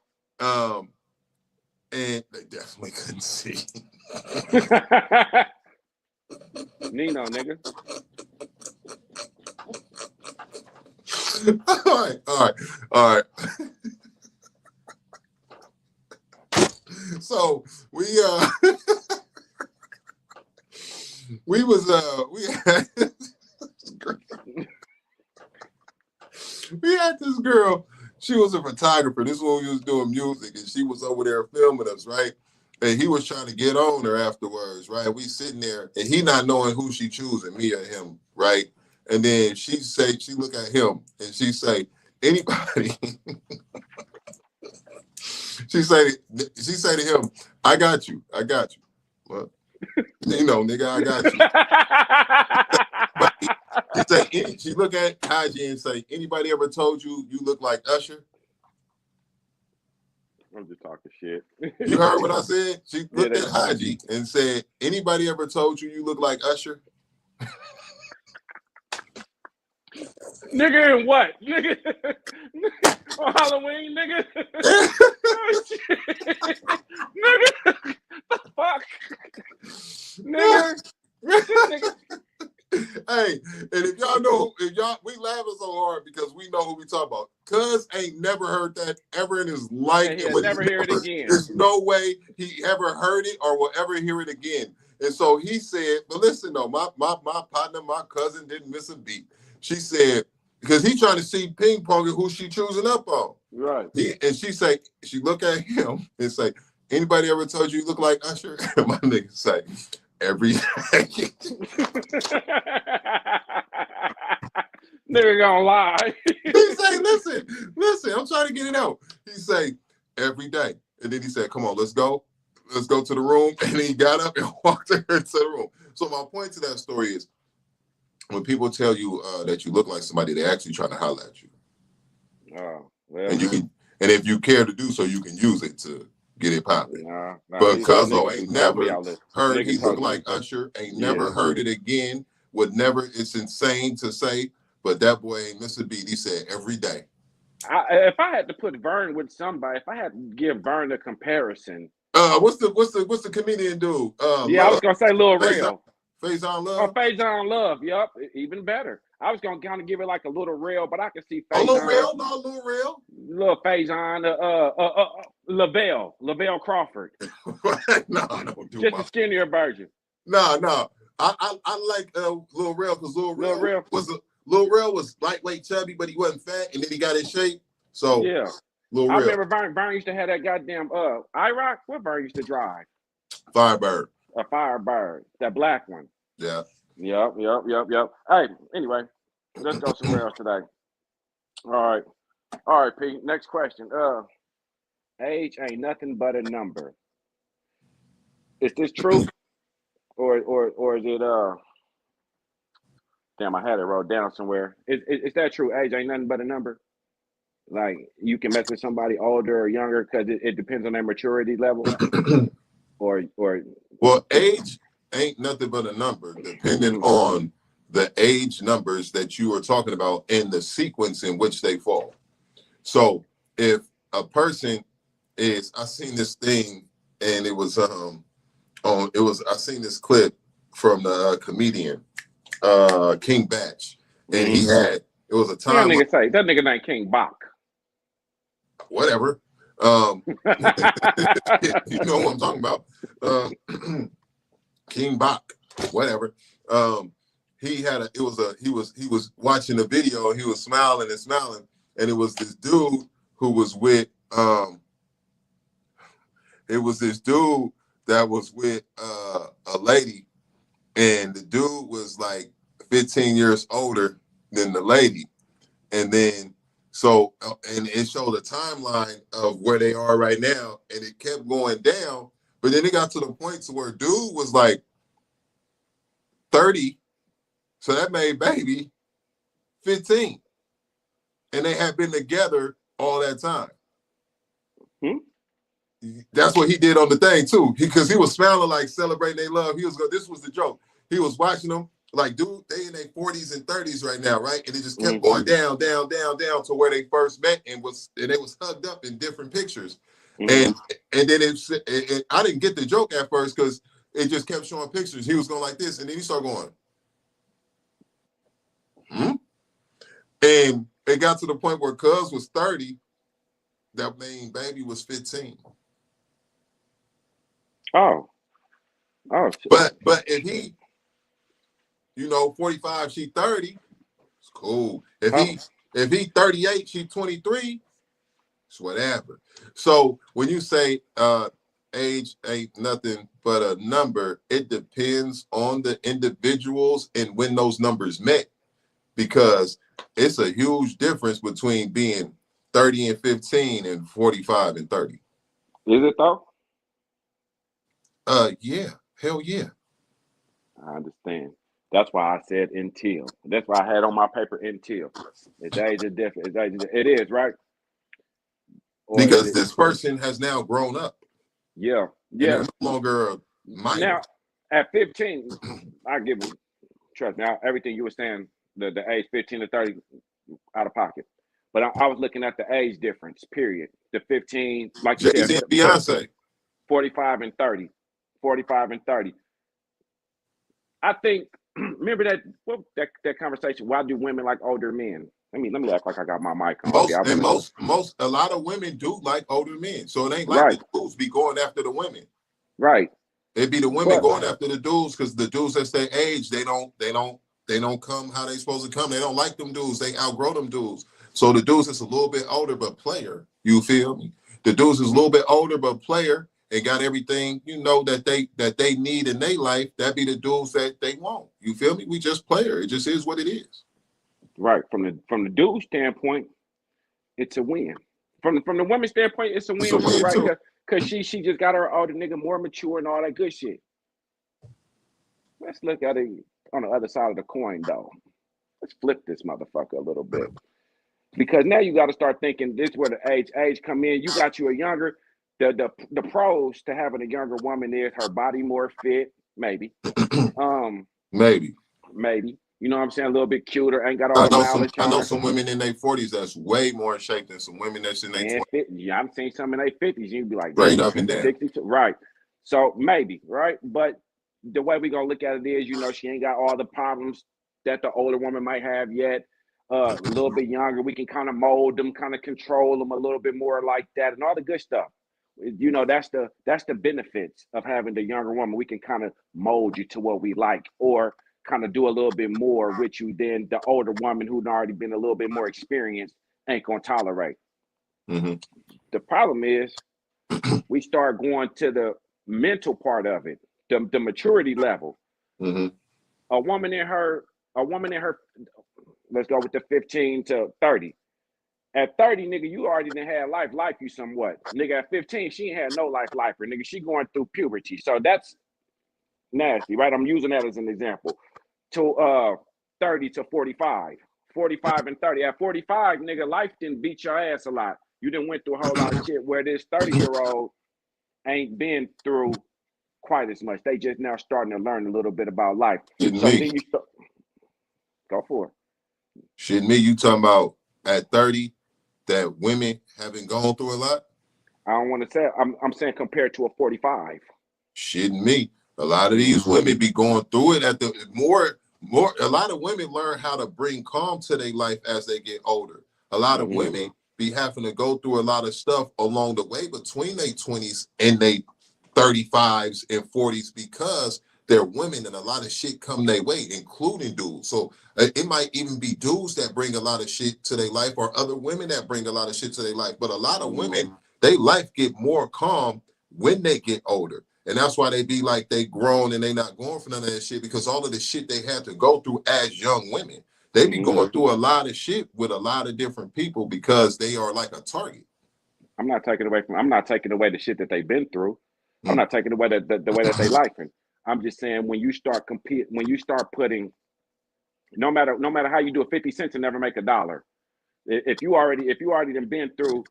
And they definitely couldn't see. Nino, nigga. All right. So we had this girl. She was a photographer. This is when we was doing music, and she was over there filming us, right? And he was trying to get on her afterwards, right? We sitting there, and he not knowing who she choosing, me or him, right? And then she look at him, and she say, anybody. she say to him, I got you. Well, nigga, I got you. She look at Haji and say, anybody ever told you look like Usher? I'm just talking shit. You heard what I said? She looked at Haji and said, anybody ever told you look like Usher? Nigga, and what? Nigga, on Halloween, nigga. Oh, shit. Nigga, the fuck? Nigga. Hey, and if y'all know, we laughing so hard because we know who we talk about. Cuz ain't never heard that ever in his life. And he'll never hear it again. There's no way he ever heard it or will ever hear it again. And so he said, but listen though, my partner, my cousin didn't miss a beat. She said, because he trying to see ping pong and who she choosing up on. Right. She look at him and say, anybody ever told you look like Usher? And my nigga say, every day. Nigga gonna lie. He say, listen, I'm trying to get it out. He say, every day. And then he said, come on, let's go to the room. And he got up and walked her into the room. So my point to that story is, when people tell you that you look like somebody, they're actually trying to holler at you. Oh, well. And if you care to do so, you can use it to get it popping. But Cuzzo ain't never heard he look like Usher, ain't never heard it again, would never, it's insane to say, but that boy ain't missed a beat. He said every day. If I had to put Vern with somebody, if I had to give Vern a comparison. What's the comedian dude? I was gonna say Lil Real. Faison Love? Oh, Faison Love, yup, even better. I was gonna kind of give it like a little real, but I can see Faison. Lil Real? Little Faison, Lavelle Crawford. No, I don't do just a skinnier version. No. I like Lil Real because Lil Real was lightweight chubby, but he wasn't fat, and then he got in shape. So yeah, Lil Real. I remember Vern used to have that goddamn IROC. What Vern used to drive? Firebird. A Firebird, that black one. Yeah. Yep. Hey, anyway, let's go somewhere else today. All right. All right, Pete. Next question. Age ain't nothing but a number. Is this true, or is it Damn, I had it wrote down somewhere. Is that true? Age ain't nothing but a number. Like you can mess with somebody older or younger because it depends on their maturity level, or Well, age ain't nothing but a number, depending on the age numbers that you are talking about and the sequence in which they fall. So if a person is, I seen this thing and it was I seen this clip from the comedian King Batch, and he had, it was a what that time nigga say? That nigga named King Bach. whatever. You know what I'm talking about. King Bach, whatever. He had he was watching the video, he was smiling and smiling, and it was this dude who was with it was this dude that was with a lady, and the dude was like 15 years older than the lady. And then so and it showed a timeline of where they are right now, and it kept going down, but then it got to the point to where dude was like 30, so that made baby 15, and they had been together all that time. That's what he did on the thing too, because he was smiling like celebrating their love. He was going, this was the joke. He was watching them like, dude, they in their 40s and 30s right now, right? And it just kept going down, down, down, down to where they first met, and they was hugged up in different pictures. And then I didn't get the joke at first because it just kept showing pictures. He was going like this, and then he started going, and it got to the point where Cuz was 30, that main baby was 15. Oh. But if he, 45, she 30, it's cool. If he 38, she 23, it's whatever. So when you say age ain't nothing but a number, it depends on the individuals and when those numbers met, because it's a huge difference between being 30 and 15 and 45 and 30. Is it though? Yeah, hell yeah. I understand. That's why I said until. That's why I had on my paper until. Its age is different. It is, right? Or because this person has now grown up. Yeah. And they're no longer a minor. Now, at 15, I give it, trust me, everything you were saying, the age 15 to 30, out of pocket. But I was looking at the age difference, period. The 15, like you said, Beyonce. 45 and 30. 45 and 30. I think, remember that conversation, why do women like older men? Let me act like I got my mic on. A lot of women do like older men. So it ain't like the dudes be going after the women. Right. It'd be the women going after the dudes, because the dudes that's their age, they don't come how they supposed to come. They don't like them dudes. They outgrow them dudes. So the dudes that's a little bit older but player, you feel me? The dudes is a little bit older but player and got everything, that they need in their life, that be the dudes that they want. You feel me? We just player. It just is what it is. Right. From the dude standpoint, it's a win. From the women's standpoint, it's a win too, right? Because she just got her older nigga more mature and all that good shit. Let's look at it on the other side of the coin, though. Let's flip this motherfucker a little bit. Because now you got to start thinking, this is where the age come in. You got you a younger, the pros to having a younger woman is her body more fit, maybe. Maybe. You know what I'm saying? A little bit cuter, ain't got all the mileage on her. I know some women in their 40s that's way more in shape than some women that's in their 20s. Yeah, I'm seeing some in their 50s. You'd be like, right up and down. 62. Right. So maybe, right? But the way we're going to look at it is, she ain't got all the problems that the older woman might have yet. A little bit younger, we can kind of mold them, kind of control them a little bit more like that, and all the good stuff. That's the benefits of having the younger woman. We can kind of mold you to what we like, or kind of do a little bit more with you than the older woman who'd already been a little bit more experienced ain't gonna tolerate. The problem is we start going to the mental part of it, the maturity level. A woman in her, let's go with the 15 to 30. At 30, nigga, you already done had life you somewhat. Nigga, at 15, she ain't had no life her. Nigga, she going through puberty. So that's nasty, right? I'm using that as an example. To 30 to 45. 45 and 30. At 45, nigga, life didn't beat your ass a lot. You done went through a whole lot of shit where this 30-year-old ain't been through quite as much. They just now starting to learn a little bit about life. Shitting So me. then you start, go for it. Shitting me, you talking about at 30 that women haven't gone through a lot? I don't want to say, I'm saying compared to a 45. Shitting me. A lot of these women be going through it at the more. A lot of women learn how to bring calm to their life as they get older. A lot of women be having to go through a lot of stuff along the way between their 20s and their 35s and 40s because they're women and a lot of shit come their way, including dudes. So it might even be dudes that bring a lot of shit to their life or other women that bring a lot of shit to their life. But a lot of women, their life get more calm when they get older. And that's why they be like they grown and they not going for none of that shit because all of the shit they had to go through as young women. They be going through a lot of shit with a lot of different people because they are like a target. I'm not taking away the shit that they've been through. I'm not taking away the way that they lifing. I'm just saying when you start putting, no matter how you do it, 50 cents will never make a dollar. If you already done been through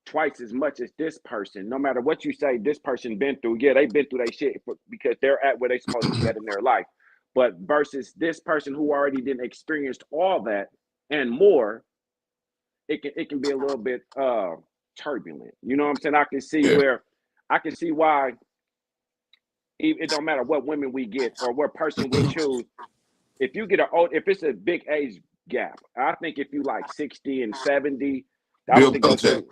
twice as much as this person, no matter what you say, this person been through. Yeah, they've been through their shit because they're at where they're supposed to be at in their life. But versus this person who already didn't experienced all that and more, it can be a little bit turbulent. You know what I'm saying? I can see why it don't matter what women we get or what person we choose. If you get if it's a big age gap, I think if you like 60 and 70, I don't think those two,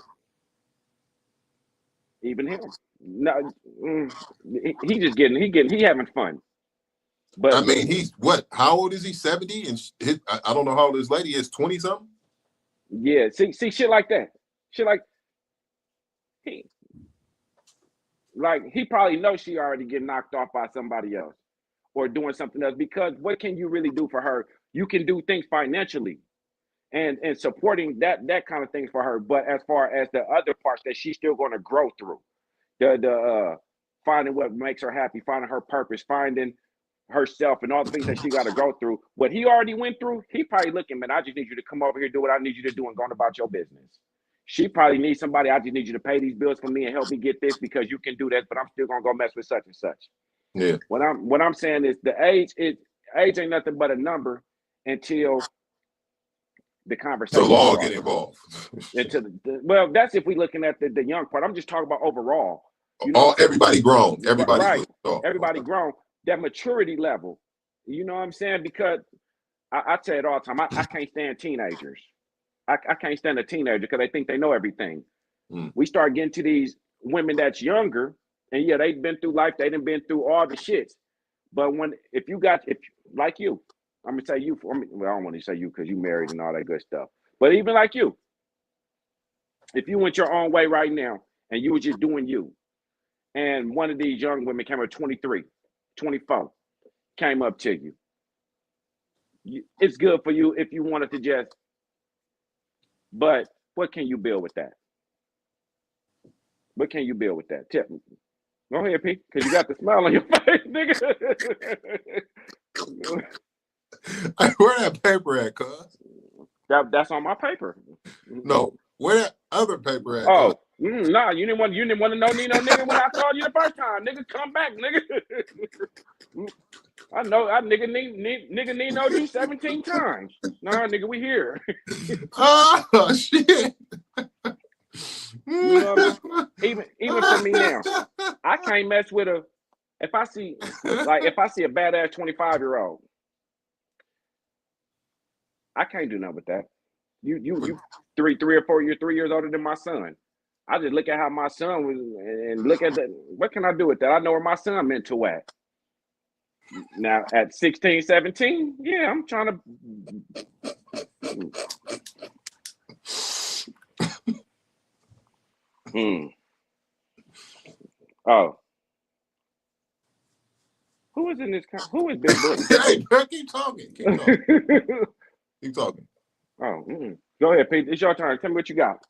even him. No, he having fun. But I mean, he's what? How old is he? 70? And I don't know how old his lady is. 20 something. Yeah, see shit like that. Shit like he probably knows she already getting knocked off by somebody else or doing something else because what can you really do for her? You can do things financially and supporting that kind of things for her. But as far as the other parts that she's still going to grow through, the finding what makes her happy, finding her purpose, finding herself and all the things that she got to go through. What he already went through, he probably looking, man, I just need you to come over here, do what I need you to do and go on about your business. She probably needs somebody, I just need you to pay these bills for me and help me get this because you can do this, but I'm still going to go mess with such and such. Yeah. What I'm saying is the age ain't nothing but a number until the conversation. The law get involved. Well, that's if we looking at the young part. I'm just talking about overall. You know, everybody grown. Everybody right. Everybody grown. That maturity level. You know what I'm saying? Because I say it all the time. I can't stand teenagers. I can't stand a teenager because they think they know everything. We start getting to these women that's younger, and yeah, they've been through life. They done been through all the shits. But if like you, I'm gonna say you. Well, I don't want to say you because you married and all that good stuff. But even like you, if you went your own way right now and you were just doing you, and one of these young women came up 23, 24, came up to you, it's good for you if you wanted to just, but what can you build with that? What can you build with that? Tell me. Go ahead, P, because you got the smile on your face, nigga. Where that paper at, cuz? That's on my paper. No, where that other paper at? Oh, nah, you didn't want to know need no nigga when I called you the first time. Nigga, come back, nigga. I nigga need know you 17 times. Nah, nigga, we here. Oh shit. You know what I mean? Even for me now, I can't mess with a. If I see a badass 25-year-old, I can't do nothing with that. You 3 or 4 years, 3 years older than my son. I just look at how my son was and look at what can I do with that? I know where my son meant to at. Now at 16, 17, yeah, I'm trying to. Oh. Who is in this? Who is Big Booty? Hey, bro, keep talking. Keep talking. Keep talking. Oh, Go ahead, Pete. It's your turn. Tell me what you got.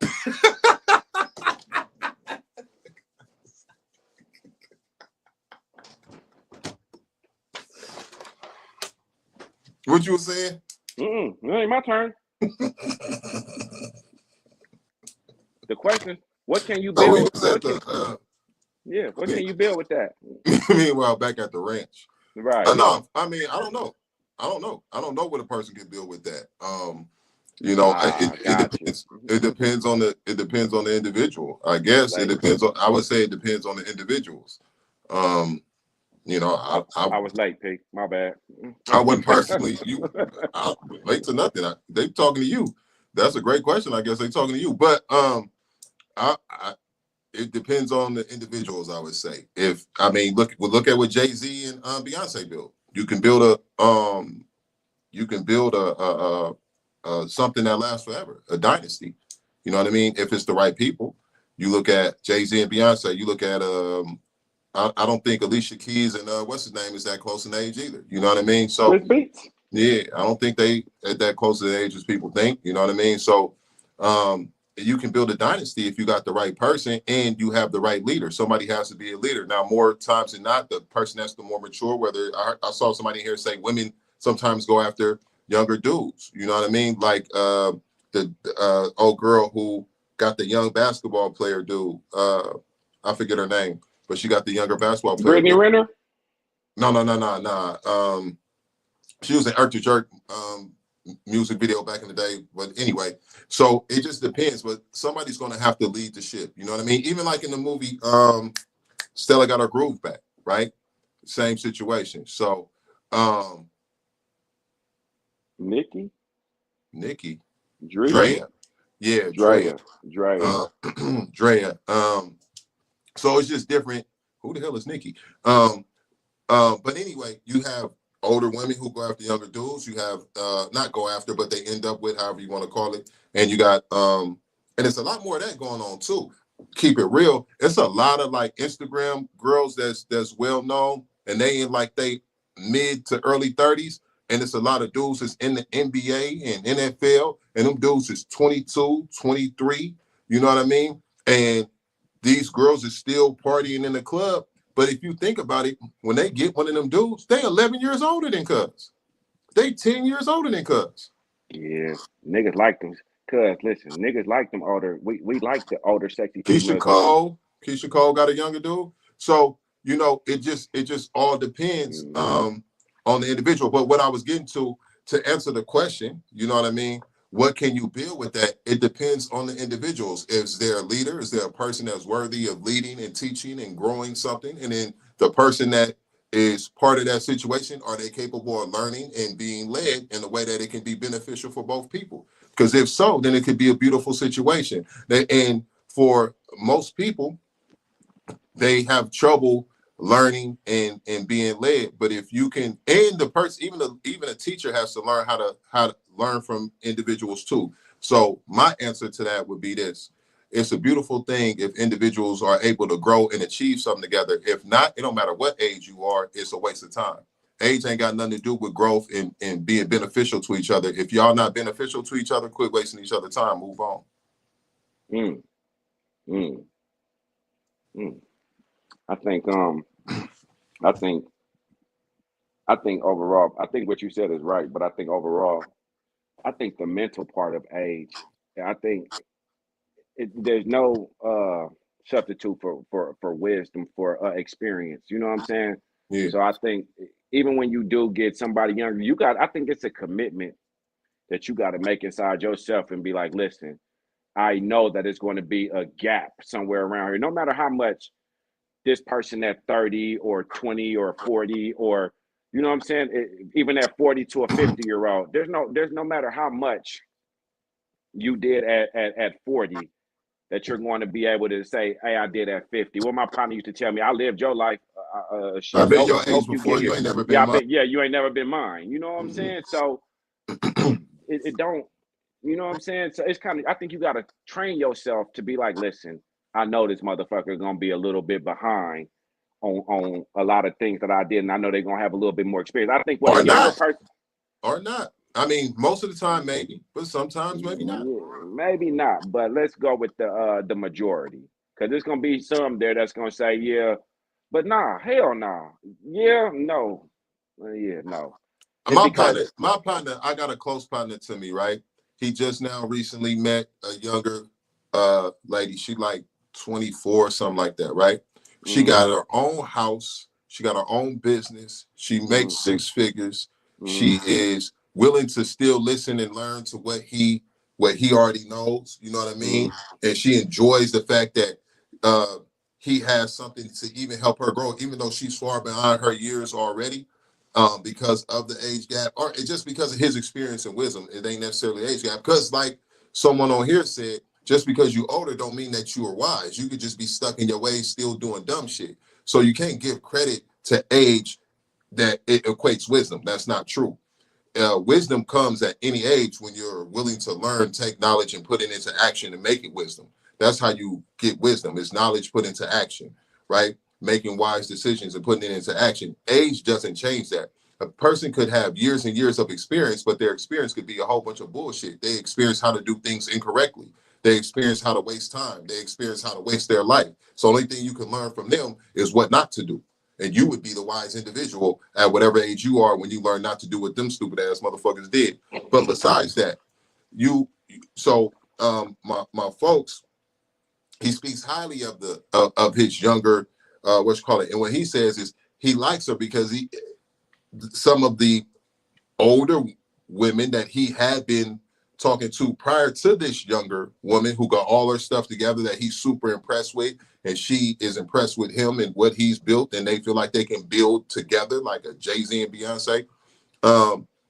What you were saying? It ain't my turn. The question: what can you build? What can you build with that? Meanwhile, back at the ranch. Right. No, I mean, I don't know. I don't know what a person can build with that. You know, it depends on the individual. I guess it depends on. I would say it depends on the individuals. You know, I was late, Pete. My bad. I wasn't personally late to nothing. They talking to you. That's a great question. I guess they talking to you, but it depends on the individuals. I would say look at what Jay-Z and Beyonce built. You can build a something that lasts forever, a dynasty. You know what I mean? If it's the right people. You look at Jay-Z and Beyonce. You look at I don't think Alicia Keys and what's his name is that close in age either. You know what I mean? So yeah, I don't think they at that close to the age as people think. You know what I mean? So you can build a dynasty if you got the right person and you have the right leader. Somebody has to be a leader. Now, more times than not, the person that's the more mature. Whether I saw somebody here say women sometimes go after younger dudes. You know what I mean? Like the old girl who got the young basketball player dude. I forget her name, but she got the younger basketball player. Brittany Renner? No. She was in Erk to Jerk music video back in the day. But anyway, so it just depends. But somebody's going to have to lead the ship. You know what I mean? Even like in the movie, Stella Got Her Groove Back, right? Same situation. So, Nikki? Drea. Yeah, Drea. Drea. So it's just different. Who the hell is Nikki? But anyway, you have older women who go after younger dudes. You have not go after, but they end up with, however you want to call it. And you got and it's a lot more of that going on too. Keep it real. It's a lot of like Instagram girls that's well known, and they in like they mid to early 30s. And it's a lot of dudes that's in the NBA and NFL, and them dudes is 22, 23. You know what I mean? And these girls are still partying in the club. But if you think about it, when they get one of them dudes, they 11 years older than Cuz. They 10 years older than Cuz. Yeah, niggas like them. Cuz, listen, niggas like them older. We like the older, sexy Keisha female dudes. Cole got a younger dude. So, you know, it just all depends on the individual. But what I was getting to answer the question, you know what I mean? What can you build with that? It depends on the individuals. Is there a leader? Is there a person that's worthy of leading and teaching and growing something? And then the person that is part of that situation, are they capable of learning and being led in a way that it can be beneficial for both people? Because if so, then it could be a beautiful situation. And for most people, they have trouble learning and being led. But if you can, and the person, even a teacher has to learn how to learn from individuals too. So my answer to that would be this: it's a beautiful thing if individuals are able to grow and achieve something together. If not, it don't matter what age you are, it's a waste of time. Age ain't got nothing to do with growth and being beneficial to each other. If y'all not beneficial to each other, quit wasting each other time. Move on. I think overall, I think what you said is right, but I think overall, I think the mental part of age, I think there's no substitute for wisdom, for experience. You know what I'm saying? Yeah. So I think even when you do get somebody younger, I think it's a commitment that you got to make inside yourself and be like, listen, I know that it's going to be a gap somewhere around here. No matter how much this person at 30 or 20 or 40 or, you know what I'm saying? Even at 40 to a 50-year-old, there's no matter how much you did at 40 that you're going to be able to say, hey, I did at 50. Well, my partner used to tell me, I lived your life. I bet your age before you ain't never been mine. You ain't never been mine. You know what I'm saying? So it don't, you know what I'm saying? So it's kind of, I think you got to train yourself to be like, listen, I know this motherfucker is going to be a little bit behind on a lot of things that I did. And I know they're going to have a little bit more experience. I think what a younger person. Or not. I mean, most of the time maybe, but sometimes maybe not. Yeah, maybe not, but let's go with the majority, because there's gonna be some there that's gonna say yeah, but nah, hell nah, yeah, no, yeah, no. It's because My partner, I got a close partner to me, right? He just now recently met a younger lady. She like 24, something like that, right? She mm, got her own house, she got her own business, she mm, makes six figures, mm, she is willing to still listen and learn to what he already knows, you know what I mean? mm, And she enjoys the fact that uh he has something to even help her grow, even though she's far behind her years already because of the age gap, or just because of his experience and wisdom. It ain't necessarily age gap. Because, like someone on here said, just because you older don't mean that you are wise. You could just be stuck in your ways, still doing dumb shit. So you can't give credit to age that it equates wisdom. That's not true. Wisdom comes at any age when you're willing to learn, take knowledge, and put it into action and make it wisdom. That's how you get wisdom. It's knowledge put into action, right? Making wise decisions and putting it into action. Age doesn't change that. A person could have years and years of experience, but their experience could be a whole bunch of bullshit. They experience how to do things incorrectly. They experience how to waste time. They experience how to waste their life. So the only thing you can learn from them is what not to do. And you would be the wise individual at whatever age you are when you learn not to do what them stupid ass motherfuckers did. But besides that, you so my folks, he speaks highly of the of his younger what you call it. And what he says is he likes her because he some of the older women that he had been talking to prior to this younger woman who got all her stuff together that he's super impressed with, and she is impressed with him and what he's built, and they feel like they can build together like a Jay-Z and Beyonce.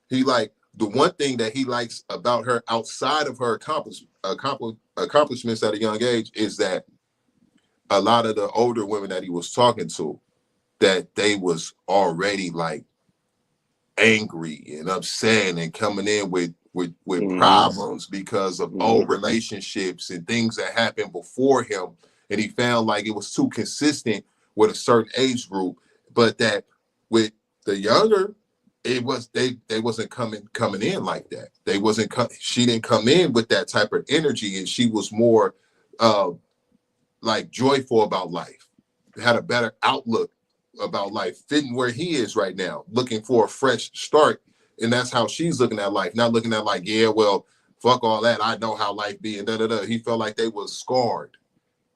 He like the one thing that he likes about her outside of her accomplishments at a young age is that a lot of the older women that he was talking to, that they was already like angry and upset and coming in with mm, problems because of mm, old relationships and things that happened before him, and he found like it was too consistent with a certain age group, but that with the younger, it was they wasn't coming in like that. They wasn't she didn't come in with that type of energy, and she was more uh like joyful about life, had a better outlook about life, fitting where he is right now, looking for a fresh start. And that's how she's looking at life, not looking at like, yeah, well, fuck all that. I know how life be and da da da. He felt like they was scarred,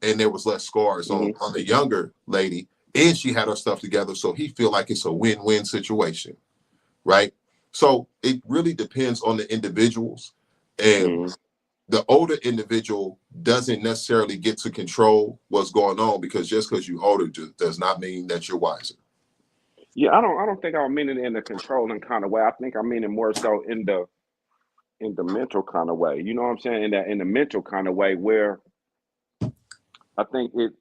and there was less scars mm, on the younger lady, and she had her stuff together. So he feel like it's a win-win situation, right? So it really depends on the individuals, and mm. the older individual doesn't necessarily get to control what's going on, because just because you're older does not mean that you're wiser. Yeah, I don't think I mean it in the controlling kind of way. I think I mean it more so in the mental kind of way. You know what I'm saying? In the mental kind of way where I think it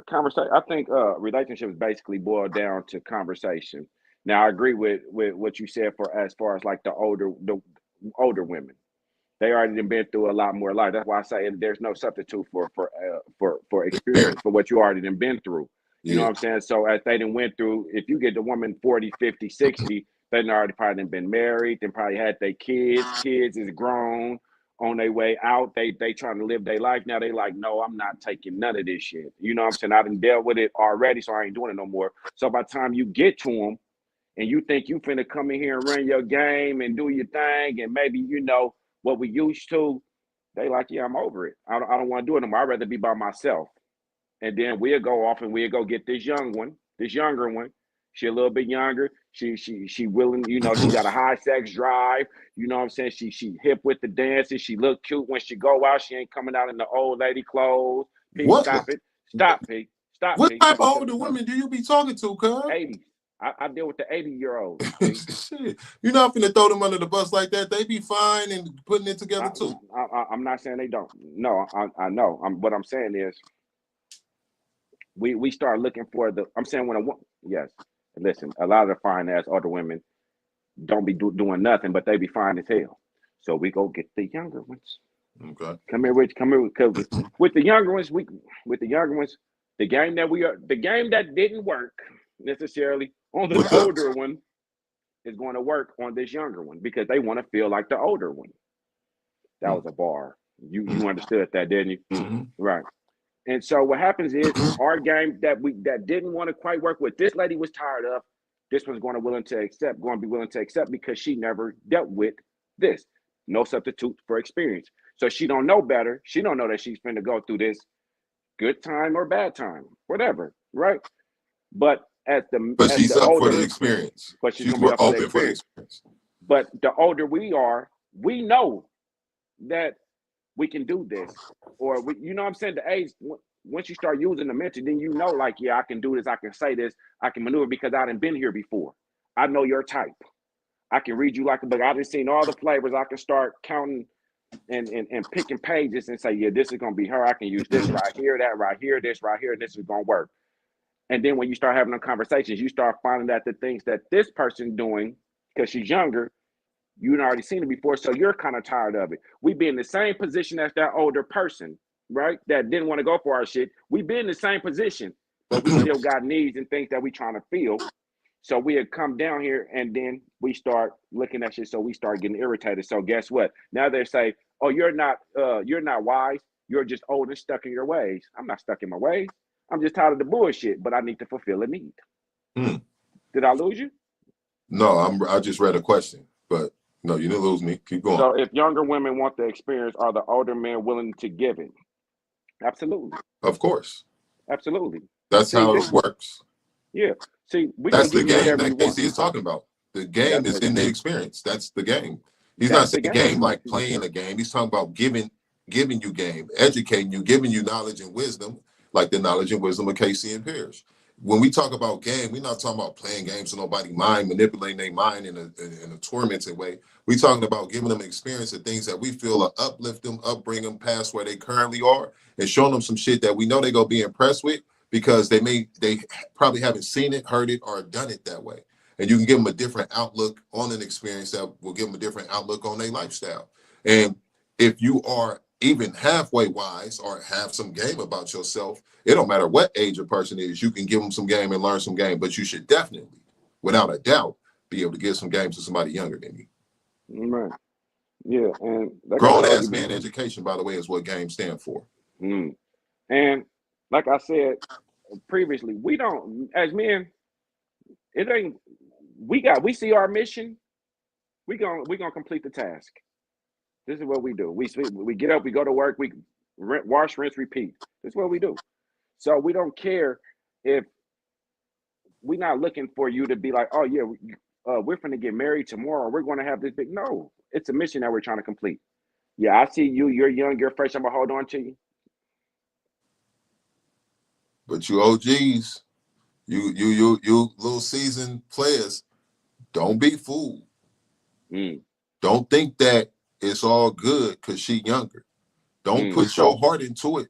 conversation. I think relationships basically boil down to conversation. Now I agree with what you said for as far as like the older women. They already done been through a lot more life. That's why I say there's no substitute for experience for what you already done been through. You know Yeah. what I'm saying? So as they done went through, if you get the woman 40, 50, 60, they done already probably done been married, then probably had their kids. Kids is grown on their way out. They trying to live their life. Now they like, no, I'm not taking none of this shit. You know what I'm saying? I done dealt with it already, so I ain't doing it no more. So by the time you get to them and you think you finna come in here and run your game and do your thing and maybe what we used to, they like, yeah, I'm over it. I don't want to do it anymore. I'd rather be by myself. And then we'll go off and we'll go get this younger one. She a little bit younger. She willing, she got a high sex drive. You know what I'm saying? She hip with the dances. She look cute when she go out. She ain't coming out in the old lady clothes. P, What stop it. Stop, P. Stop, what P. type of older women do you be talking to, cuz? 80s. I deal with the 80-year-olds, P. Shit. You're not finna throw them under the bus like that. They be fine and putting it together I, too. I'm not saying they don't. No, I know. What I'm saying is we start looking for the. I'm saying when a woman, yes, listen, a lot of the fine ass older women don't be doing nothing, but they be fine as hell. So we go get the younger ones. Okay. Come here, because with the younger ones, with the younger ones, the game that didn't work necessarily on the older one. is going to work on this younger one because they want to feel like the older one. That was a bar. You understood that, didn't you? Mm-hmm. Right. And so what happens is our game that didn't want to quite work with this lady was tired of. This one's going to be willing to accept because she never dealt with this. No substitute for experience. So she don't know better. She don't know that she's going to go through this good time or bad time, whatever, right? But But as she's the up for the older, experience. but she's She's gonna be more up for the open for the experience. experience. But the older we are, we know that we can do this, or you know what I'm saying. The age once you start using the mentor, then you know, like, yeah, I can do this, I can say this, I can maneuver because I done been here before. I know your type. I can read you like a book. I done seen all the flavors. I can start counting and picking pages and say, yeah, this is gonna be her. I can use this right here, that right here, this right here, and this is gonna work. And then when you start having them conversations, you start finding that the things that this person's doing, because she's younger, you've already seen it before, so you're kind of tired of it. We be in the same position as that older person, right? That didn't want to go for our shit. We be in the same position, but we still got needs and things that we trying to feel. So we had come down here and then we start looking at shit. So we start getting irritated. So guess what? Now they say, oh, you're not wise. You're just old and stuck in your ways. I'm not stuck in my ways. I'm just tired of the bullshit, but I need to fulfill a need. Did I lose you? No, I just read a question, but no, you didn't lose me. Keep going. So if younger women want the experience, are the older men willing to give it? Absolutely. Of course. Absolutely. That's how it works. Yeah. See, we're That's gonna the give you game whatever you that want. Casey is talking about. The game is in the experience. That's the game. He's not That's the saying game. game like playing a game. He's talking about giving you game, educating you, giving you knowledge and wisdom, like the knowledge and wisdom of Casey and Pierce. When we talk about game, we're not talking about playing games so nobody mind, manipulating their mind in a tormented way. We're talking about giving them experience of things that we feel will uplift them, upbring them past where they currently are, and showing them some shit that we know they're gonna be impressed with because they probably haven't seen it, heard it, or done it that way. And you can give them a different outlook on an experience that will give them a different outlook on their lifestyle. And if you are even halfway wise or have some game about yourself, it don't matter what age a person is, you can give them some game and learn some game, but you should definitely, without a doubt, be able to give some game to somebody younger than you. Right. Yeah, and Grown ass man education, by the way, is what game stand for. And like I said previously, we don't, as men, it ain't. We see our mission. We gonna complete the task. This is what we do. We get up, we go to work, we wash, rinse, repeat. This is what we do. So we don't care if we're not looking for you to be like, oh yeah, we're going to get married tomorrow. We're going to have this big. No, it's a mission that we're trying to complete. Yeah, I see you. You're young. You're fresh. I'm gonna hold on to you. But you OGs, you little seasoned players, don't be fooled. Don't think that it's all good because she younger. Don't put your heart into it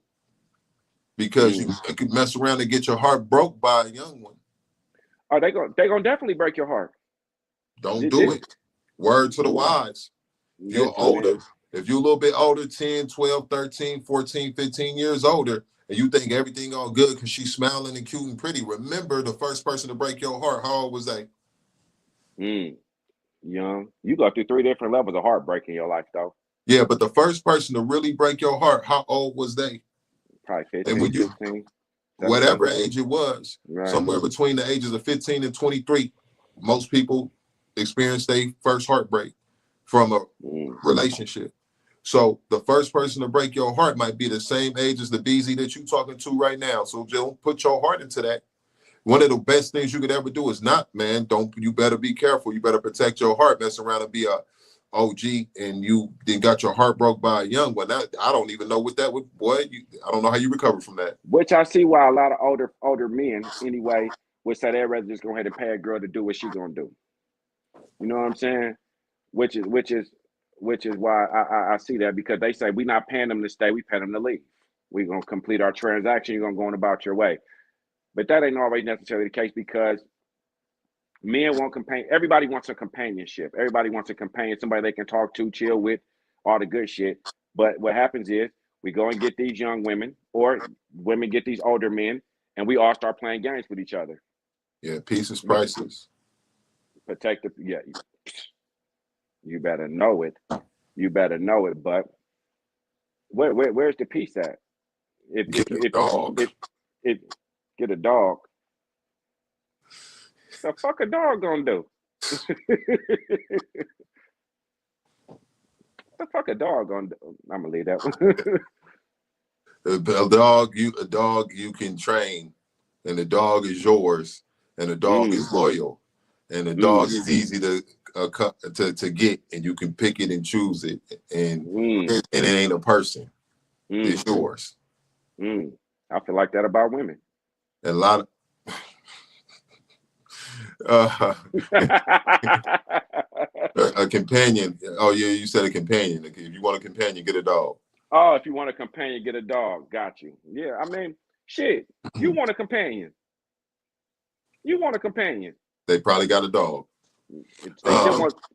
because you could mess around and get your heart broke by a young one. Oh, they're gonna definitely break your heart. Don't do it. Word to the wise. If you're older, if you're a little bit older, 10, 12, 13, 14, 15 years older, and you think everything all good because she's smiling and cute and pretty, remember the first person to break your heart, how old was they? Young. You go through 3 different levels of heartbreak in your life, though. Yeah, but the first person to really break your heart, how old was they? Probably 15, and when you, 16. Whatever age it was, right. Somewhere between the ages of 15 and 23, most people experience their first heartbreak from a relationship. So the first person to break your heart might be the same age as the BZ that you're talking to right now. So don't put your heart into that. One of the best things you could ever do is you better be careful. You better protect your heart, mess around and be a OG and you then got your heart broke by a young one. I don't even know what that would, I don't know how you recover from that. Which I see why a lot of older men anyway would say they'd rather just go ahead and pay a girl to do what she gonna do. You know what I'm saying? Which is why I see that, because they say we're not paying them to stay, we pay them to leave. We're gonna complete our transaction, you're gonna go on about your way. But that ain't always necessarily the case, because men want everybody wants a companionship. Everybody wants a companion, somebody they can talk to, chill with, all the good shit. But what happens is we go and get these young women, or women get these older men, and we all start playing games with each other. Yeah, peace is priceless. Protective, yeah. You better know it. You better know it. But where's the peace at? Get a dog. If get a dog, the fuck a dog gonna do? The fuck a dog gonna do? I'm gonna leave that one. A dog you can train, and the dog is yours, and the dog is loyal, and the dog is easy to get, and you can pick it and choose it, and it ain't a person. It's yours. I feel like that about women. And a lot of a companion. Oh yeah, you said a companion. If you want a companion, get a dog. Oh, if you want a companion, get a dog. Got you. Yeah, I mean, shit. You want a companion. You want a companion. They probably got a dog.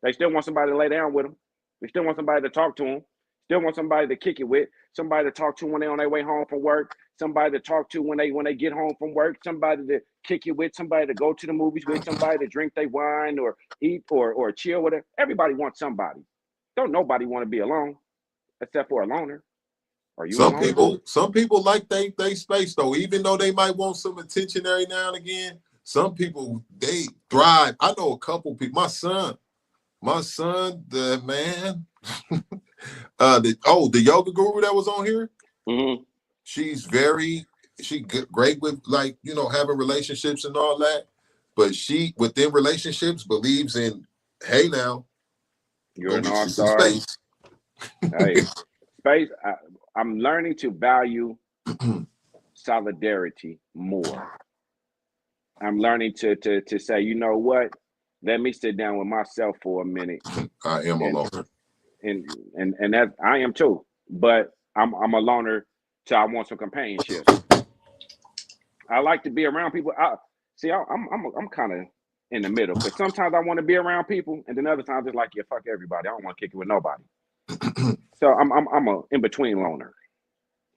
They still want somebody to lay down with them. They still want somebody to talk to them. Still want somebody to kick it with. Somebody to talk to when they're on their way home from work. Somebody to talk to when they get home from work. Somebody to kick it with. Somebody to go to the movies with. Somebody to drink their wine or eat or chill with it. Everybody wants somebody. Don't nobody want to be alone, except for a loner. Are you some people like they space though, even though they might want some attention every now and again. Some people, they thrive. I know a couple people. My son, the man, the yoga guru that was on here. She's great with having relationships and all that. But she within relationships believes in, hey now, you're an all-star. Hey, space. I'm learning to value solidarity more. I'm learning to say, you know what? Let me sit down with myself for a minute. I am a loner, and that I am too. But I'm a loner, so I want some companionship. I like to be around people. I'm kind of in the middle because sometimes I want to be around people, and then other times it's like, yeah, fuck everybody. I don't want to kick it with nobody. So I'm a in between loner.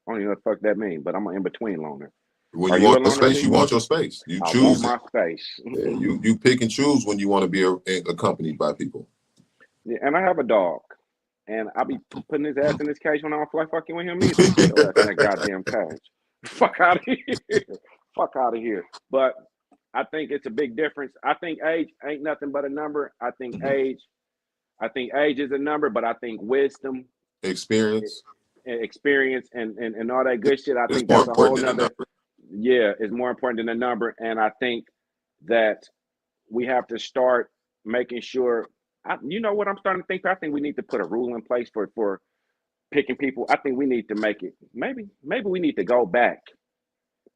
I don't even know what the fuck that means, but I'm an in between loner. When you want your space, you want your space. You choose. I want my space. Yeah, you pick and choose when you want to be accompanied by people. Yeah, and I have a dog, and I be putting his ass in his cage when I don't feel like fucking with him either. Put your ass in that goddamn cage. Fuck out of here. Fuck out of here. But I think it's a big difference. I think age ain't nothing but a number. I think age is a number, but I think wisdom, experience, and all that good shit. I think that's a whole nother. Yeah, is more important than a number, and I think that we have to start making sure. You know what I'm starting to think? I think we need to put a rule in place for picking people. I think we need to make it. Maybe we need to go back.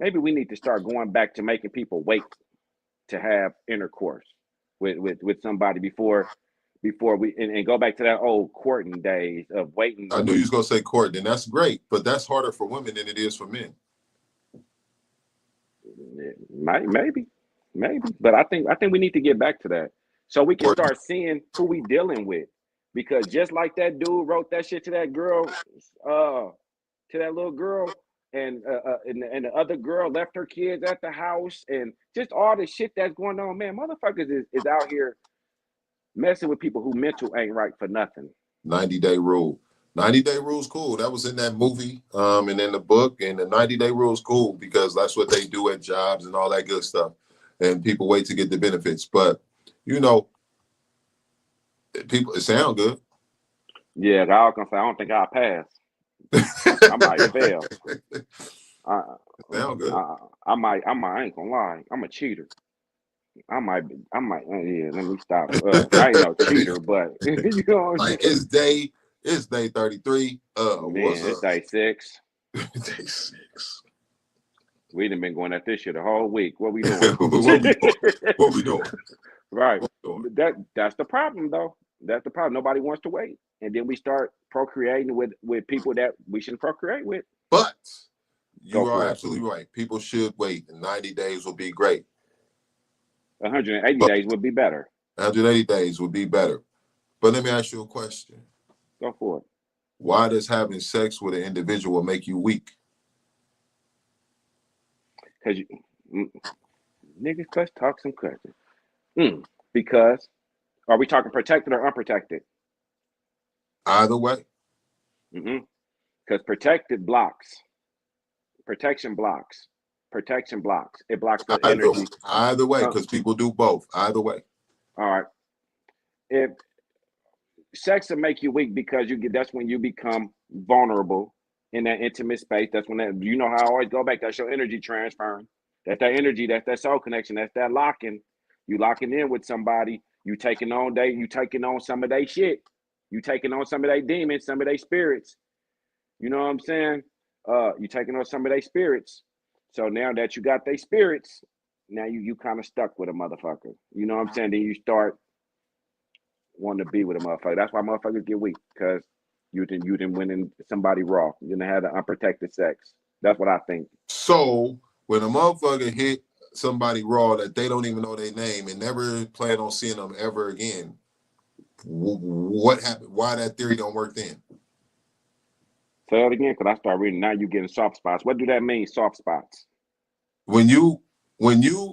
Maybe we need to start going back to making people wait to have intercourse with somebody before we and go back to that old courting days of waiting. I knew you was gonna say courting, and that's great, but that's harder for women than it is for men. Maybe, but I think we need to get back to that so we can start seeing who we dealing with, because just like that dude wrote that shit to that girl, to that little girl, and the other girl left her kids at the house, and just all the shit that's going on, man, motherfuckers is out here messing with people who mental ain't right for nothing. 90-day rule. 90-day rule's cool. That was in that movie, and in the book. And the 90-day rule's cool because that's what they do at jobs and all that good stuff. And people wait to get the benefits. But people, it sound good. Yeah, I was gonna say I don't think I'll pass. I might fail. Sound good. I ain't gonna lie. I'm a cheater. I might. Yeah, let me stop. I ain't no cheater, but you know what I'm saying? It's day 33. Man, it's day 6. Day 6. We done been going at this shit the whole week. What we doing? What we doing? Right. That's the problem, though. That's the problem. Nobody wants to wait, and then we start procreating with people that we shouldn't procreate with. But you are absolutely right. People should wait, and 90 days will be great. 180 days would be better. 180 days would be better. But let me ask you a question. Go for it. Why does having sex with an individual make you weak? Because niggas, let's talk some questions. Because are we talking protected or unprotected? Either way. Because protected blocks. Protection blocks. Protection blocks. It blocks the energy. Either way, because people do both. Either way. All right. If sex will make you weak because that's when you become vulnerable in that intimate space. That's when how I always go back. That's your energy transferring. That's that energy. That's that soul connection. That's that locking. You locking in with somebody. You taking on some of their shit. You taking on some of their demons, some of their spirits. You know what I'm saying? You taking on some of their spirits. So now that you got their spirits, now you kind of stuck with a motherfucker. You know what I'm saying? Then you start wanting to be with a motherfucker. That's why motherfuckers get weak, because you didn't win in somebody raw. You didn't have the unprotected sex. That's what I think. So when a motherfucker hit somebody raw that they don't even know their name and never plan on seeing them ever again, what happened? Why that theory don't work then? Say it again, because I start reading. Now you getting soft spots. What do that mean, soft spots? When you, if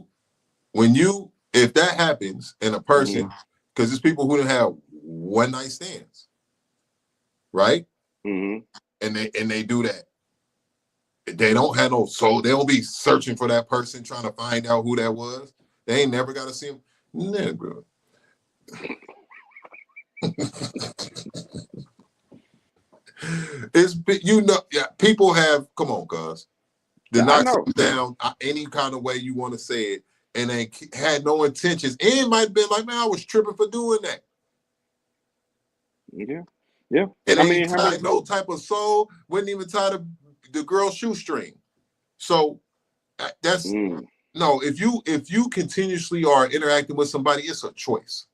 that happens in a person, because there's people who don't have one night stands, right? And they do that. They don't have no soul. They don't be searching for that person, trying to find out who that was. They ain't never got to see him. Nah, bro. It's, yeah, people have, come on, cuz. To knock something down any kind of way you want to say it, and they had no intentions. And might have been like, man, I was tripping for doing that. Yeah. It ain't tied no type of soul. Wouldn't even tie the girl's shoestring. So that's no. If you continuously are interacting with somebody, it's a choice.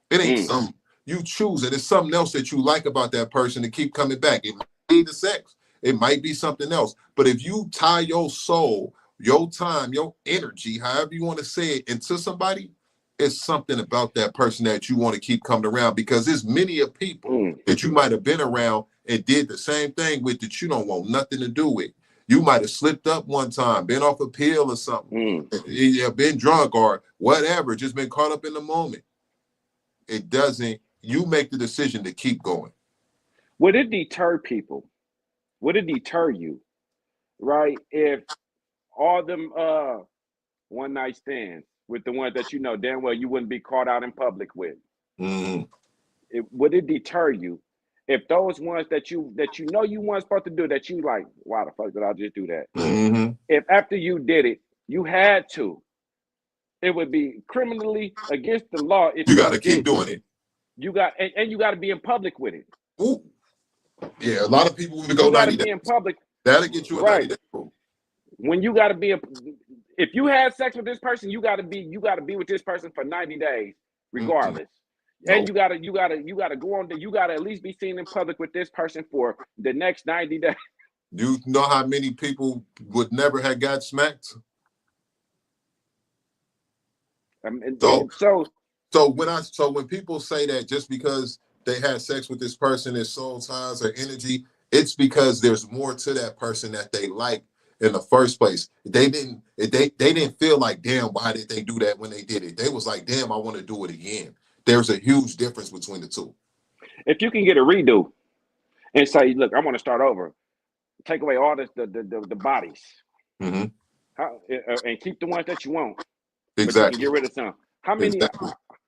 It ain't something you choose it. It's something else that you like about that person to keep coming back. It might be the sex. It might be something else. But if you tie your soul, your time, your energy, however you want to say it, into somebody, it's something about that person that you want to keep coming around, because there's many of people that you might have been around and did the same thing with that you don't want nothing to do with. You might have slipped up one time, been off a pill or something, been drunk or whatever, just been caught up in the moment. It doesn't, you make the decision to keep going. Would it deter people? Would it deter you, right? If all them one night stands with the ones that you know damn well you wouldn't be caught out in public with, would it deter you if those ones that you know you weren't supposed to do, that you like, why the fuck did I just do that? If after you did it, you had to, it would be criminally against the law. If you got to keep doing it. You got and you got to be in public with it. Ooh. Yeah, a lot of people want to go 90 days. Be in public. That'll get you a 90 day rule. When you got to be, if you had sex with this person, you got to be with this person for 90 days, regardless. And you gotta go on. You gotta at least be seen in public with this person for the next 90 days. You know how many people would never have got smacked? So when people say that just because they had sex with this person, is soul ties or energy, it's because there's more to that person that they like in the first place. They didn't feel like, damn, why did they do that when they did it? They was like, damn, I want to do it again. There's a huge difference between the two. If you can get a redo and say, look, I want to start over, take away all the bodies, and keep the ones that you want. Exactly. But you can get rid of some.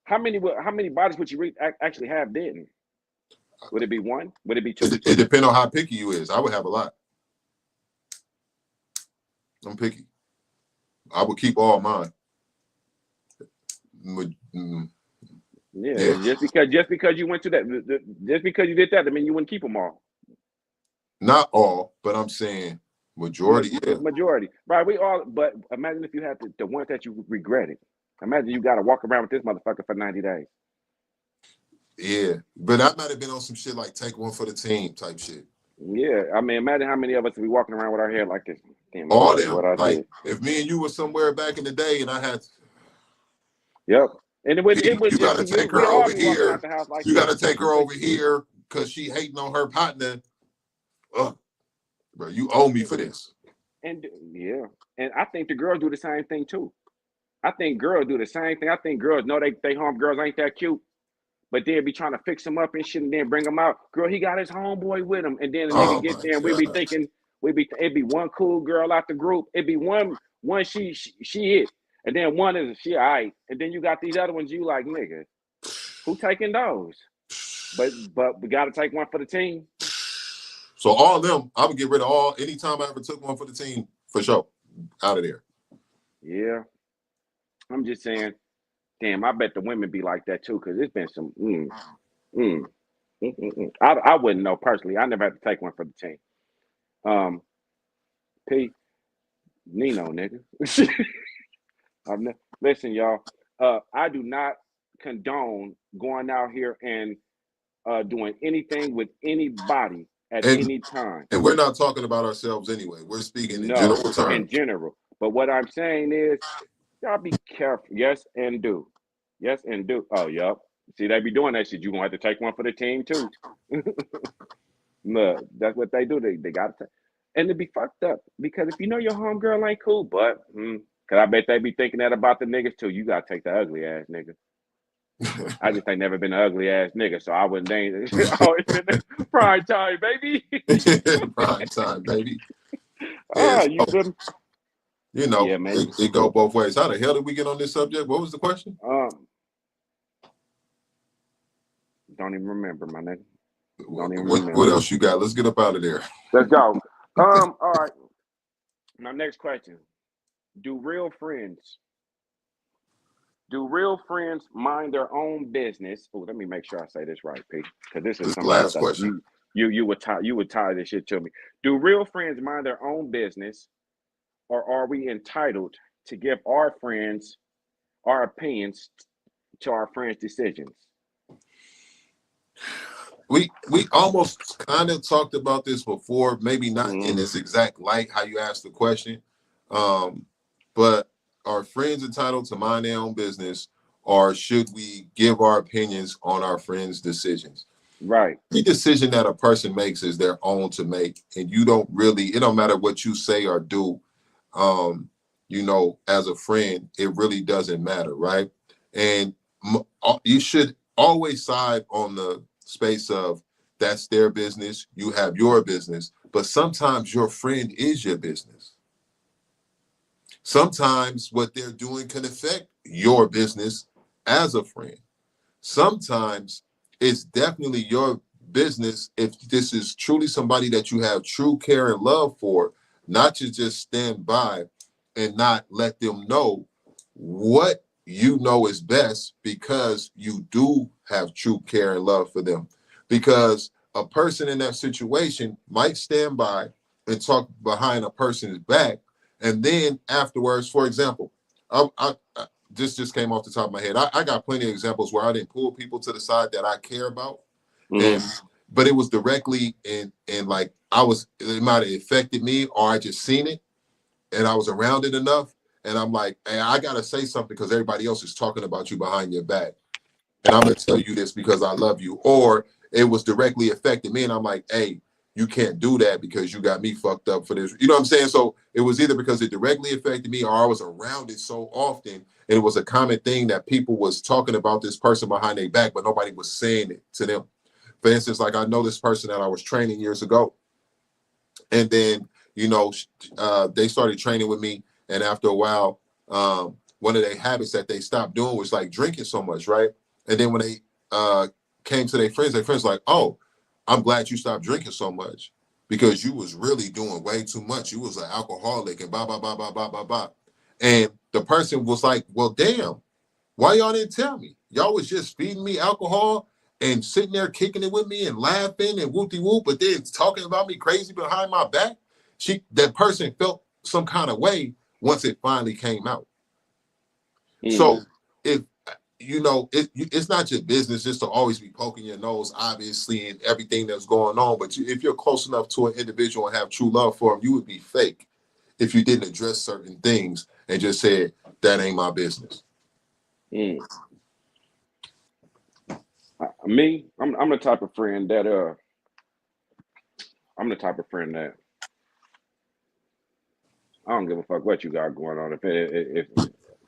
How many bodies would you actually have then? Would it be one? Would it be two? It depends on how picky you is. I would have a lot. I'm picky. I would keep all mine. Yeah. Just because you went to that, just because you did that, I mean you wouldn't keep them all. Not all, but I'm saying majority. Majority, right? We all. But imagine if you had the ones that you regretted. Imagine you got to walk around with this motherfucker for 90 days. Yeah, but I might have been on some shit like take one for the team type shit. Yeah, I mean, imagine how many of us would be walking around with our hair like this. Damn, all them. Like if me and you were somewhere back in the day, and I had. Yep, and it was. You got to take her over here. You got to take her over here because she hating on her partner. Bro, you owe me for this. And yeah, and I think the girls do the same thing too. I think girls do the same thing. I think girls know they home girls ain't that cute, but they'll be trying to fix them up and shit, and then bring them out. Girl, he got his homeboy with him, and then the nigga Oh get my there, and we be God. thinking it'd be one cool girl out the group. It'd be one she hit, and then one is she all right, and then you got these other ones you like, nigga, who taking those? But we got to take one for the team. So all of them, I would get rid of all. Anytime I ever took one for the team, for sure, out of there. Yeah, I'm just saying. Damn, I bet the women be like that too, because it's been some. I wouldn't know personally. I never had to take one for the team. P, Nino, nigga. Listen, y'all. I do not condone going out here and doing anything with anybody at And any time. and we're not talking about ourselves anyway. We're speaking in No, general in terms. general. But what I'm saying is, y'all be careful. Yes, and do. Yes, and do. Oh, yup. See, they be doing that shit. You gonna have to take one for the team too. Look, that's what they do. They gotta take, and to be fucked up because if you know your homegirl ain't cool, but cause I bet they be thinking that about the niggas too. You gotta take the ugly ass nigga. I just ain't never been an ugly ass nigga, so I wouldn't think always been prime time, baby. Prime time, baby. Yeah, Ah, you so, feel me? you know, Yeah, man. it go both ways. How the hell did we get on this subject? What was the question? Don't even remember, my nigga. Don't even What remember. else you got? Let's get up out of there. Let's go. All right. Now, next question: Do real friends mind their own business? Oh, let me make sure I say this right, Pete, because this This is is the some of the last stuff question. you would tie this shit to me. Do real friends mind their own business, or are we entitled to give our friends our opinions to our friends' decisions? We almost kind of talked about this before, maybe not in Mm-hmm. this exact light how you asked the question. But are friends entitled to mind their own business, or should we give our opinions on our friends' decisions? Right. The decision that a person makes is their own to make, and you don't really, it don't matter what you say or do. As a friend, it really doesn't matter, right? And you should always side on the space of that's their business, you have your business, but sometimes your friend is your business. Sometimes what they're doing can affect your business as a friend. Sometimes it's definitely your business if this is truly somebody that you have true care and love for, not to just stand by and not let them know what you know is best because you do have true care and love for them. Because a person in that situation might stand by and talk behind a person's back, and then afterwards, for example, this just came off the top of my head. I got plenty of examples where I didn't pull people to the side that I care about, and but it was directly and like it might have affected me, or I just seen it and I was around it enough, and I'm like, hey, I gotta say something because everybody else is talking about you behind your back, and I'm gonna tell you this because I love you, or it was directly affecting me, and I'm like, hey, you can't do that because you got me fucked up for this. You know what I'm saying? So it was either because it directly affected me or I was around it so often. And it was a common thing that people was talking about this person behind their back, but nobody was saying it to them. For instance, like I know this person that I was training years ago. And then, they started training with me. And after a while, one of their habits that they stopped doing was like drinking so much, right? And then when they came to their friends like, oh, I'm glad you stopped drinking so much because you was really doing way too much. You was an alcoholic and blah, blah, blah, blah, blah, blah, blah. And the person was like, well, damn, why y'all didn't tell me? Y'all was just feeding me alcohol and sitting there kicking it with me and laughing and whoop-de-whoop, but then talking about me crazy behind my back. That person felt some kind of way once it finally came out. So if it's not your business just to always be poking your nose, obviously, in everything that's going on. But if you're close enough to an individual and have true love for them, you would be fake if you didn't address certain things and just said, that ain't my business. Me, I'm the type of friend that I don't give a fuck what you got going on. If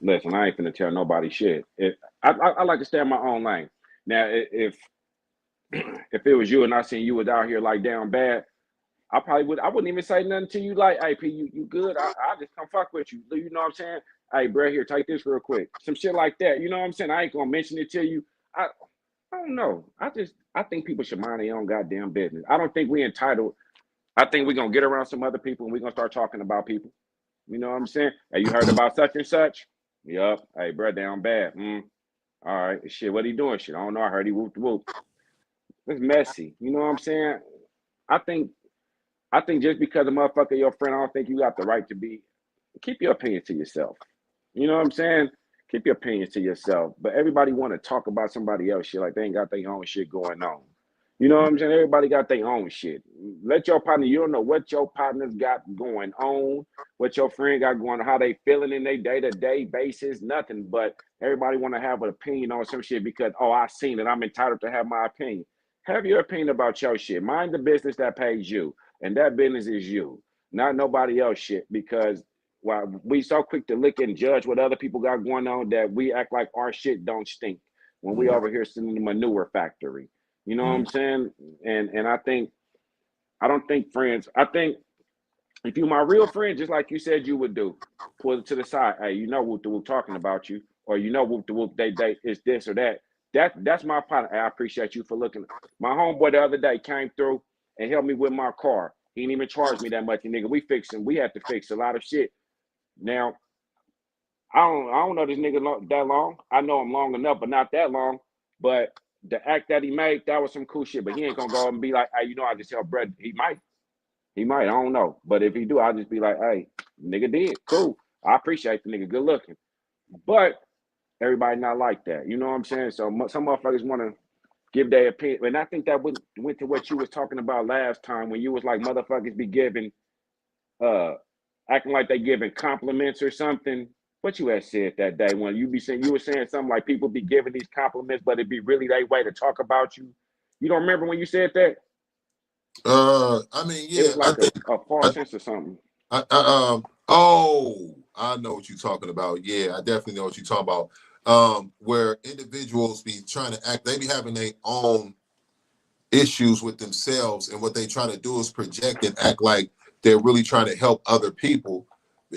Listen, I ain't finna tell nobody shit. I like to stay in my own lane. Now, if it was you and I seen you was out here like down bad, I wouldn't even say nothing to you like, hey P, you good? I just come fuck with you. You know what I'm saying? Hey, bro, here, take this real quick. Some shit like that. You know what I'm saying? I ain't gonna mention it to you. I I don't know. I think people should mind their own goddamn business. I don't think we entitled. I think we're gonna get around some other people and we're gonna start talking about people. You know what I'm saying? Hey, you heard about such and such? Yup. Hey, bro, down bad. All right. Shit, what he doing? Shit, I don't know. I heard he whooped whoop. It's messy. You know what I'm saying? I think I think just because a motherfucker your friend, I don't think you got the right to be. Keep your opinion to yourself. You know what I'm saying? Keep your opinions to yourself. But everybody want to talk about somebody else shit like they ain't got their own shit going on. You know what I'm saying? Everybody got their own shit. Let your partner, you don't know what your partner's got going on, what your friend got going on, how they feeling in their day-to-day basis, nothing. But everybody want to have an opinion on some shit because, oh, I seen it. I'm entitled to have my opinion. Have your opinion about your shit. Mind the business that pays you. And that business is you, not nobody else shit. Because while we so quick to look and judge what other people got going on that we act like our shit don't stink when we over here sitting in the manure factory. You know what I'm saying? And I don't think friends. I think if you my real friend, just like you said you would do, pull it to the side. Hey, you know whoop the whoop talking about you, or you know whoop the whoop they it's this or that. That's my partner. Hey, I appreciate you for looking. My homeboy the other day came through and helped me with my car. He didn't even charge me that much, nigga. We had to fix a lot of shit. Now I don't know this nigga that long. I know him long enough, but not that long. But the act that he made, that was some cool shit. But he ain't gonna go and be like, hey, you know, I just tell Brett. He might. I don't know. But if he do, I'll just be like, hey, nigga did. Cool. I appreciate the nigga. Good looking. But everybody not like that. You know what I'm saying? So some motherfuckers want to give their opinion. And I think that went to what you was talking about last time when you was like, motherfuckers be giving, uh, acting like they giving compliments or something. What you had said that day when you be saying, you were saying something like people be giving these compliments, but it be really their way to talk about you. You don't remember when you said that? I mean, It yeah, was like a false sense or something. oh, I know what you're talking about. Yeah, I definitely know what you're talking about. Where individuals be trying to act, they be having their own issues with themselves, and what they try to do is project and act like they're really trying to help other people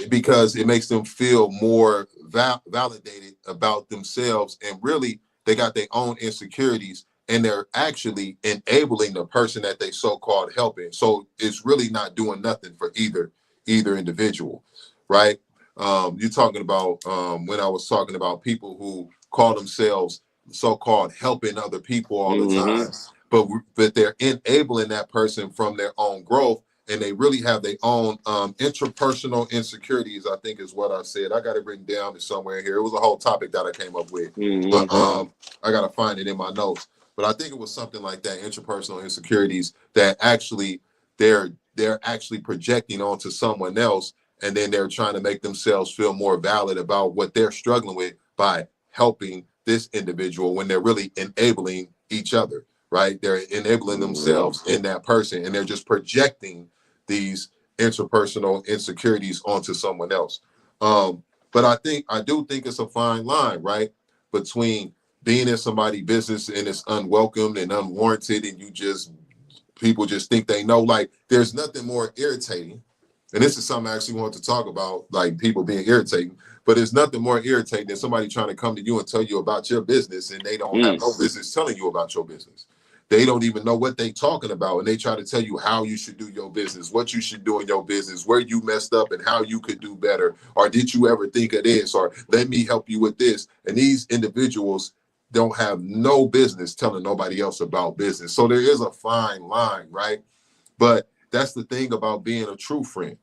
because it makes them feel more validated about themselves, and really they got their own insecurities, and they're actually enabling the person that they so-called helping. So it's really not doing nothing for either individual, right? You're talking about when I was talking about people who call themselves so-called helping other people all the time, but they're enabling that person from their own growth, and they really have their own interpersonal insecurities. I think is what I said. I got it written down somewhere here. It was a whole topic that I came up with, but I gotta find it in my notes. But I think it was something like that: interpersonal insecurities that actually they're actually projecting onto someone else, and then they're trying to make themselves feel more valid about what they're struggling with by helping this individual when they're really enabling each other, right? They're enabling themselves in that person, and they're just projecting these interpersonal insecurities onto someone else. But I do think it's a fine line, right, between being in somebody's business and it's unwelcomed and unwarranted, and people just think they know. Like, there's nothing more irritating, and this is something I actually want to talk about, like people being irritating. But there's nothing more irritating than somebody trying to come to you and tell you about your business, and they don't have no business telling you about your business. They don't even know what they talking about, and they try to tell you how you should do your business, what you should do in your business, where you messed up, and how you could do better. Or did you ever think of this? Or let me help you with this. And these individuals don't have no business telling nobody else about business. So there is a fine line, right? But that's the thing about being a true friend.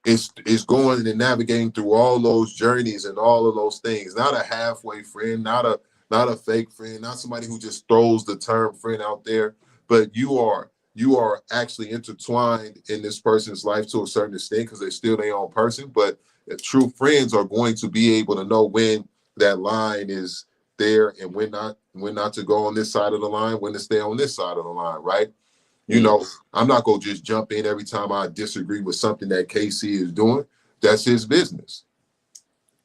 It's going and navigating through all those journeys and all of those things. Not a halfway friend, not a fake friend, not somebody who just throws the term friend out there, but you are actually intertwined in this person's life to a certain extent because they're still their own person. But true friends are going to be able to know when that line is there and when not to go on this side of the line, when to stay on this side of the line, right? You know, I'm not gonna just jump in every time I disagree with something that KC is doing, That's his business.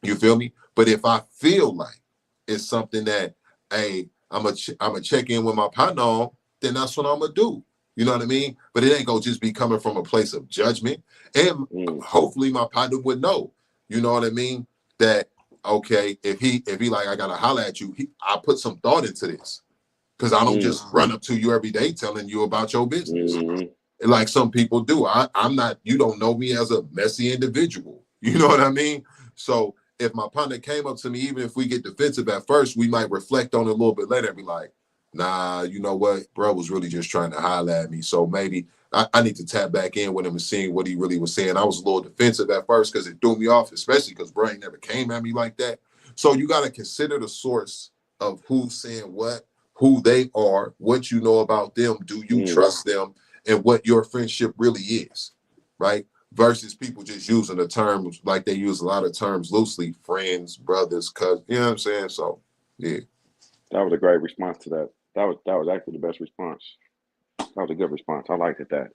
You feel me? But if I feel like it's something that, hey, I'm a check in with my partner on, then that's what I'm gonna do. You know what I mean? But it ain't gonna just be coming from a place of judgment. And hopefully my partner would know. You know what I mean? That okay, if he like I gotta holler at you, I put some thought into this. Because I don't just run up to you every day telling you about your business. Like some people do. I'm not, you don't know me as a messy individual. You know what I mean? So if my partner came up to me, even if we get defensive at first, we might reflect on it a little bit later and be like, nah, you know what? Bro was really just trying to holler at me. So maybe I need to tap back in with him and seeing what he really was saying. I was a little defensive at first because it threw me off, especially because bro ain't never came at me like that. So you got to consider the source of who's saying what, who they are, what you know about them, do you trust them, and what your friendship really is, right? Versus people just using the terms like they use a lot of terms loosely, friends, brothers, cousins, you know what I'm saying? So, yeah. That was a great response to that. That was actually the best response. That was a good response. I liked it that.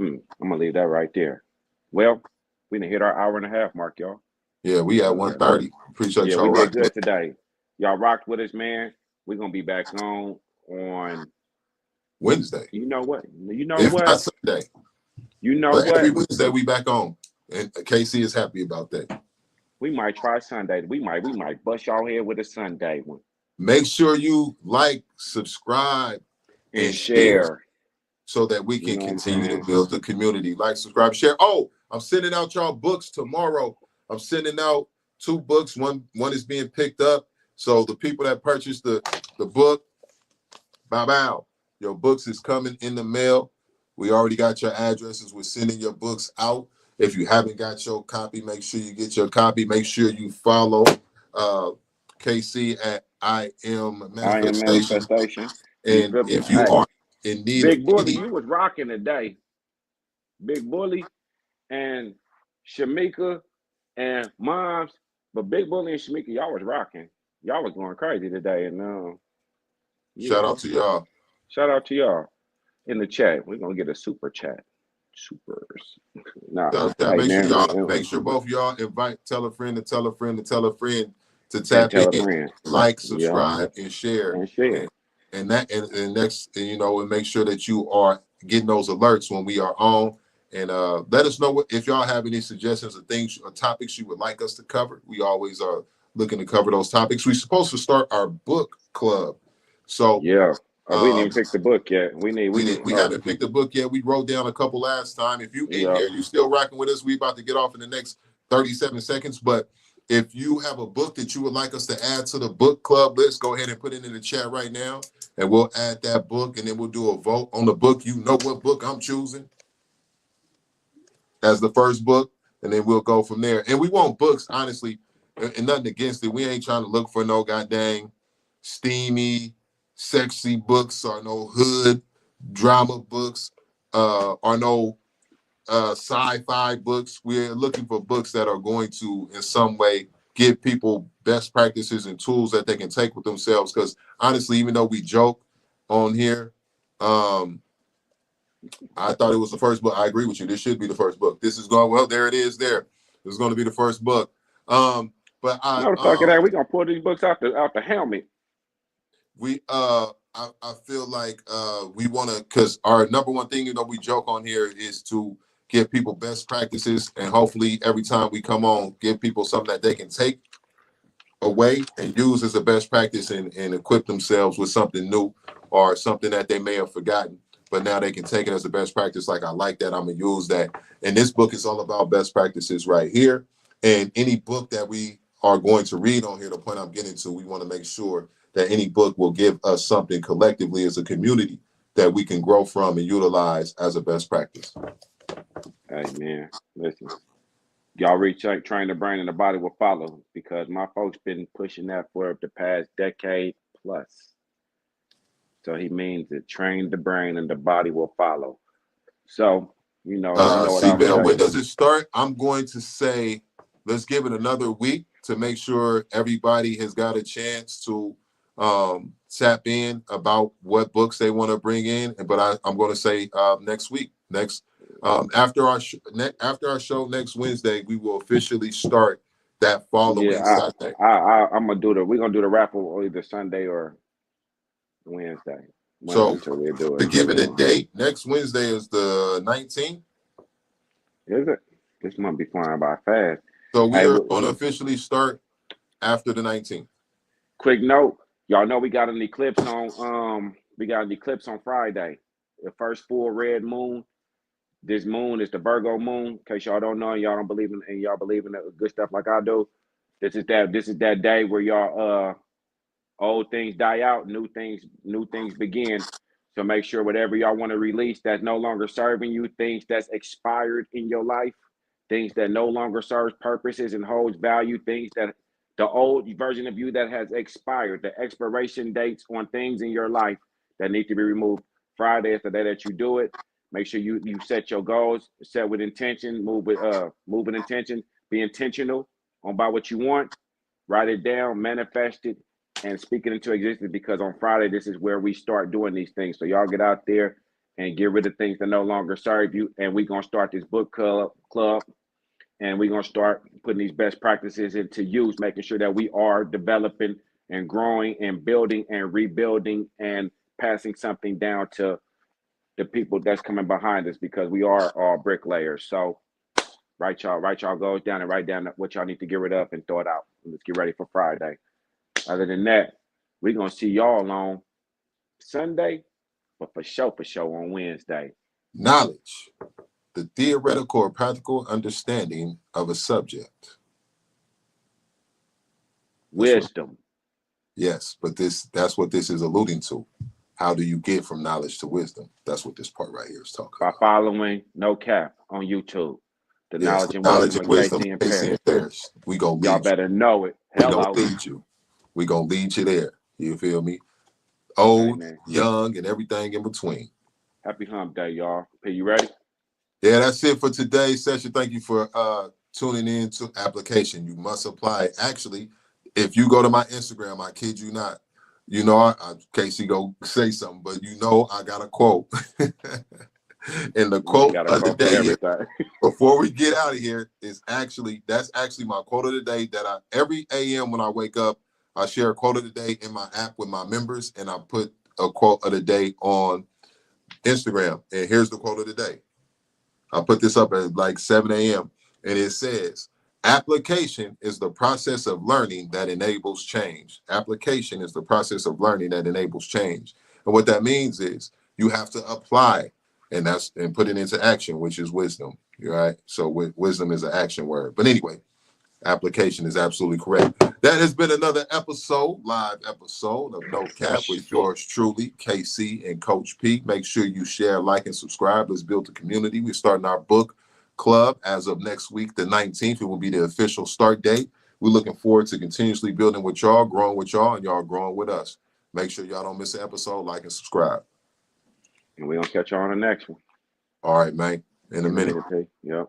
I'm going to leave that right there. Well, we done hit our hour and a half mark, y'all. Yeah, we at 1:30. Appreciate y'all. We did good today. Y'all rocked with us, man. We're going to be back on Wednesday. You know what? If not Sunday. You know but what? Every Wednesday we back on. And KC is happy about that. We might try Sunday. We might bust y'all head with a Sunday one. Make sure you like, subscribe, and share so that we can continue to build the community. Like, subscribe, share. Oh, I'm sending out y'all books tomorrow. I'm sending out 2 books. One is being picked up. So the people that purchased the book, bow. Your books is coming in the mail. We already got your addresses. We're sending your books out. If you haven't got your copy, make sure you get your copy. Make sure you follow KC at I Am Manifestation. And if you are in need Big Bully, you was rocking today. Big Bully and Shamika and Moms, but Big Bully and Shamika, y'all was rocking. Y'all was going crazy today. And shout out to y'all. Shout out to y'all in the chat. We're gonna get a super chat. Supers. Make sure both of y'all invite, tell a friend to tell a friend to tell a friend to tap in, like, subscribe, and share. And make sure that you are getting those alerts when we are on. And let us know if y'all have any suggestions of things or topics you would like us to cover. We always are looking to cover those topics. We're supposed to start our book club. So we didn't even pick the book yet. We haven't picked the book yet. We wrote down a couple last time. If you in here, you still rocking with us. We about to get off in the next 37 seconds. But if you have a book that you would like us to add to the book club list, go ahead and put it in the chat right now. And we'll add that book, and then we'll do a vote on the book. You know what book I'm choosing as the first book, and then we'll go from there. And we want books, honestly, and nothing against it. We ain't trying to look for no goddamn steamy, sexy books or no hood drama books or no sci-fi books. We're looking for books that are going to, in some way, give people best practices and tools that they can take with themselves. Because honestly, even though we joke on here, I thought it was the first book. I agree with you. This should be the first book. This is going, well, there it is there. This is going to be the first book. But no, the fuck of that. We're going to pull these books out the helmet. I feel like we want to, because our number one thing, we joke on here is to give people best practices, and hopefully every time we come on, give people something that they can take away and use as a best practice and equip themselves with something new or something that they may have forgotten, but now they can take it as a best practice. Like, I like that, I'm gonna use that. And this book is all about best practices right here. And any book that we are going to read on here, the point I'm getting to, we want to make sure that any book will give us something collectively as a community that we can grow from and utilize as a best practice. Hey, man, listen. Y'all train the brain and the body will follow, because my folks been pushing that for the past decade plus. So he means to train the brain and the body will follow. So, you know what I'm saying. When does it start? I'm going to say, let's give it another week to make sure everybody has got a chance to tap in about what books they want to bring in. But I'm going to say next week. After our show next Wednesday, we will officially start that following Sunday. I'm gonna do we're gonna do the raffle either Sunday or Wednesday. So we'll do it. to give it a date, next Wednesday is the 19th. Is it? This month be flying by fast. So we are going to officially start after the 19th. Quick note, y'all know we got an eclipse on Friday. The first full red moon. This moon is the Virgo moon. In case y'all don't know, y'all don't believe in, and y'all believe in the good stuff like I do. This is that day where y'all old things die out, new things begin. So make sure whatever y'all want to release that's no longer serving you, things that's expired in your life, things that no longer serves purposes and holds value, things that the old version of you that has expired, the expiration dates on things in your life that need to be removed. Friday is the day that you do it. Make sure you set your goals, set with intention, move with intention, be intentional about what you want, write it down, manifest it, and speak it into existence, because on Friday, this is where we start doing these things. So y'all get out there and get rid of things that no longer serve you. And we're going to start this book club, and we're going to start putting these best practices into use, making sure that we are developing and growing and building and rebuilding and passing something down to the people that's coming behind us, because we are all bricklayers. So write y'all goals down and write down what y'all need to get rid of and throw it out. Let's get ready for Friday. Other than that, we're going to see y'all on Sunday, but for sure on Wednesday. Knowledge, the theoretical or practical understanding of a subject. Wisdom. Yes, but that's what this is alluding to. How do you get from knowledge to wisdom? That's what this part right here is talking about. By following No Cap on YouTube. The yes, knowledge and wisdom of Casey and Paris. We gonna lead y'all better know it. Hello. We gonna lead you there. You feel me? Old, young, and everything in between. Happy hump day, y'all. Are you ready? Yeah, that's it for today's session. Thank you for tuning in to application. You must apply. Actually, if you go to my Instagram, I kid you not, you know, Casey go say something, but you know I got a quote. And the quote of the day, before we get out of here, that's actually my quote of the day that every AM when I wake up, I share a quote of the day in my app with my members, and I put a quote of the day on Instagram. And here's the quote of the day. I put this up at like 7 a.m. and it says, application is the process of learning that enables change. Application is the process of learning that enables change. And what that means is you have to apply and put it into action, which is wisdom. Right? So wisdom is an action word. But anyway, application is absolutely correct. That has been another live episode of No Cap with yours truly, KC and Coach P. Make sure you share, like, and subscribe. Let's build a community. We're starting our book club as of next week, the 19th. It will be the official start date. We're looking forward to continuously building with y'all, growing with y'all, and y'all growing with us. Make sure y'all don't miss an episode. Like and subscribe. And we're going to catch y'all on the next one. All right, man. In a minute. Yep.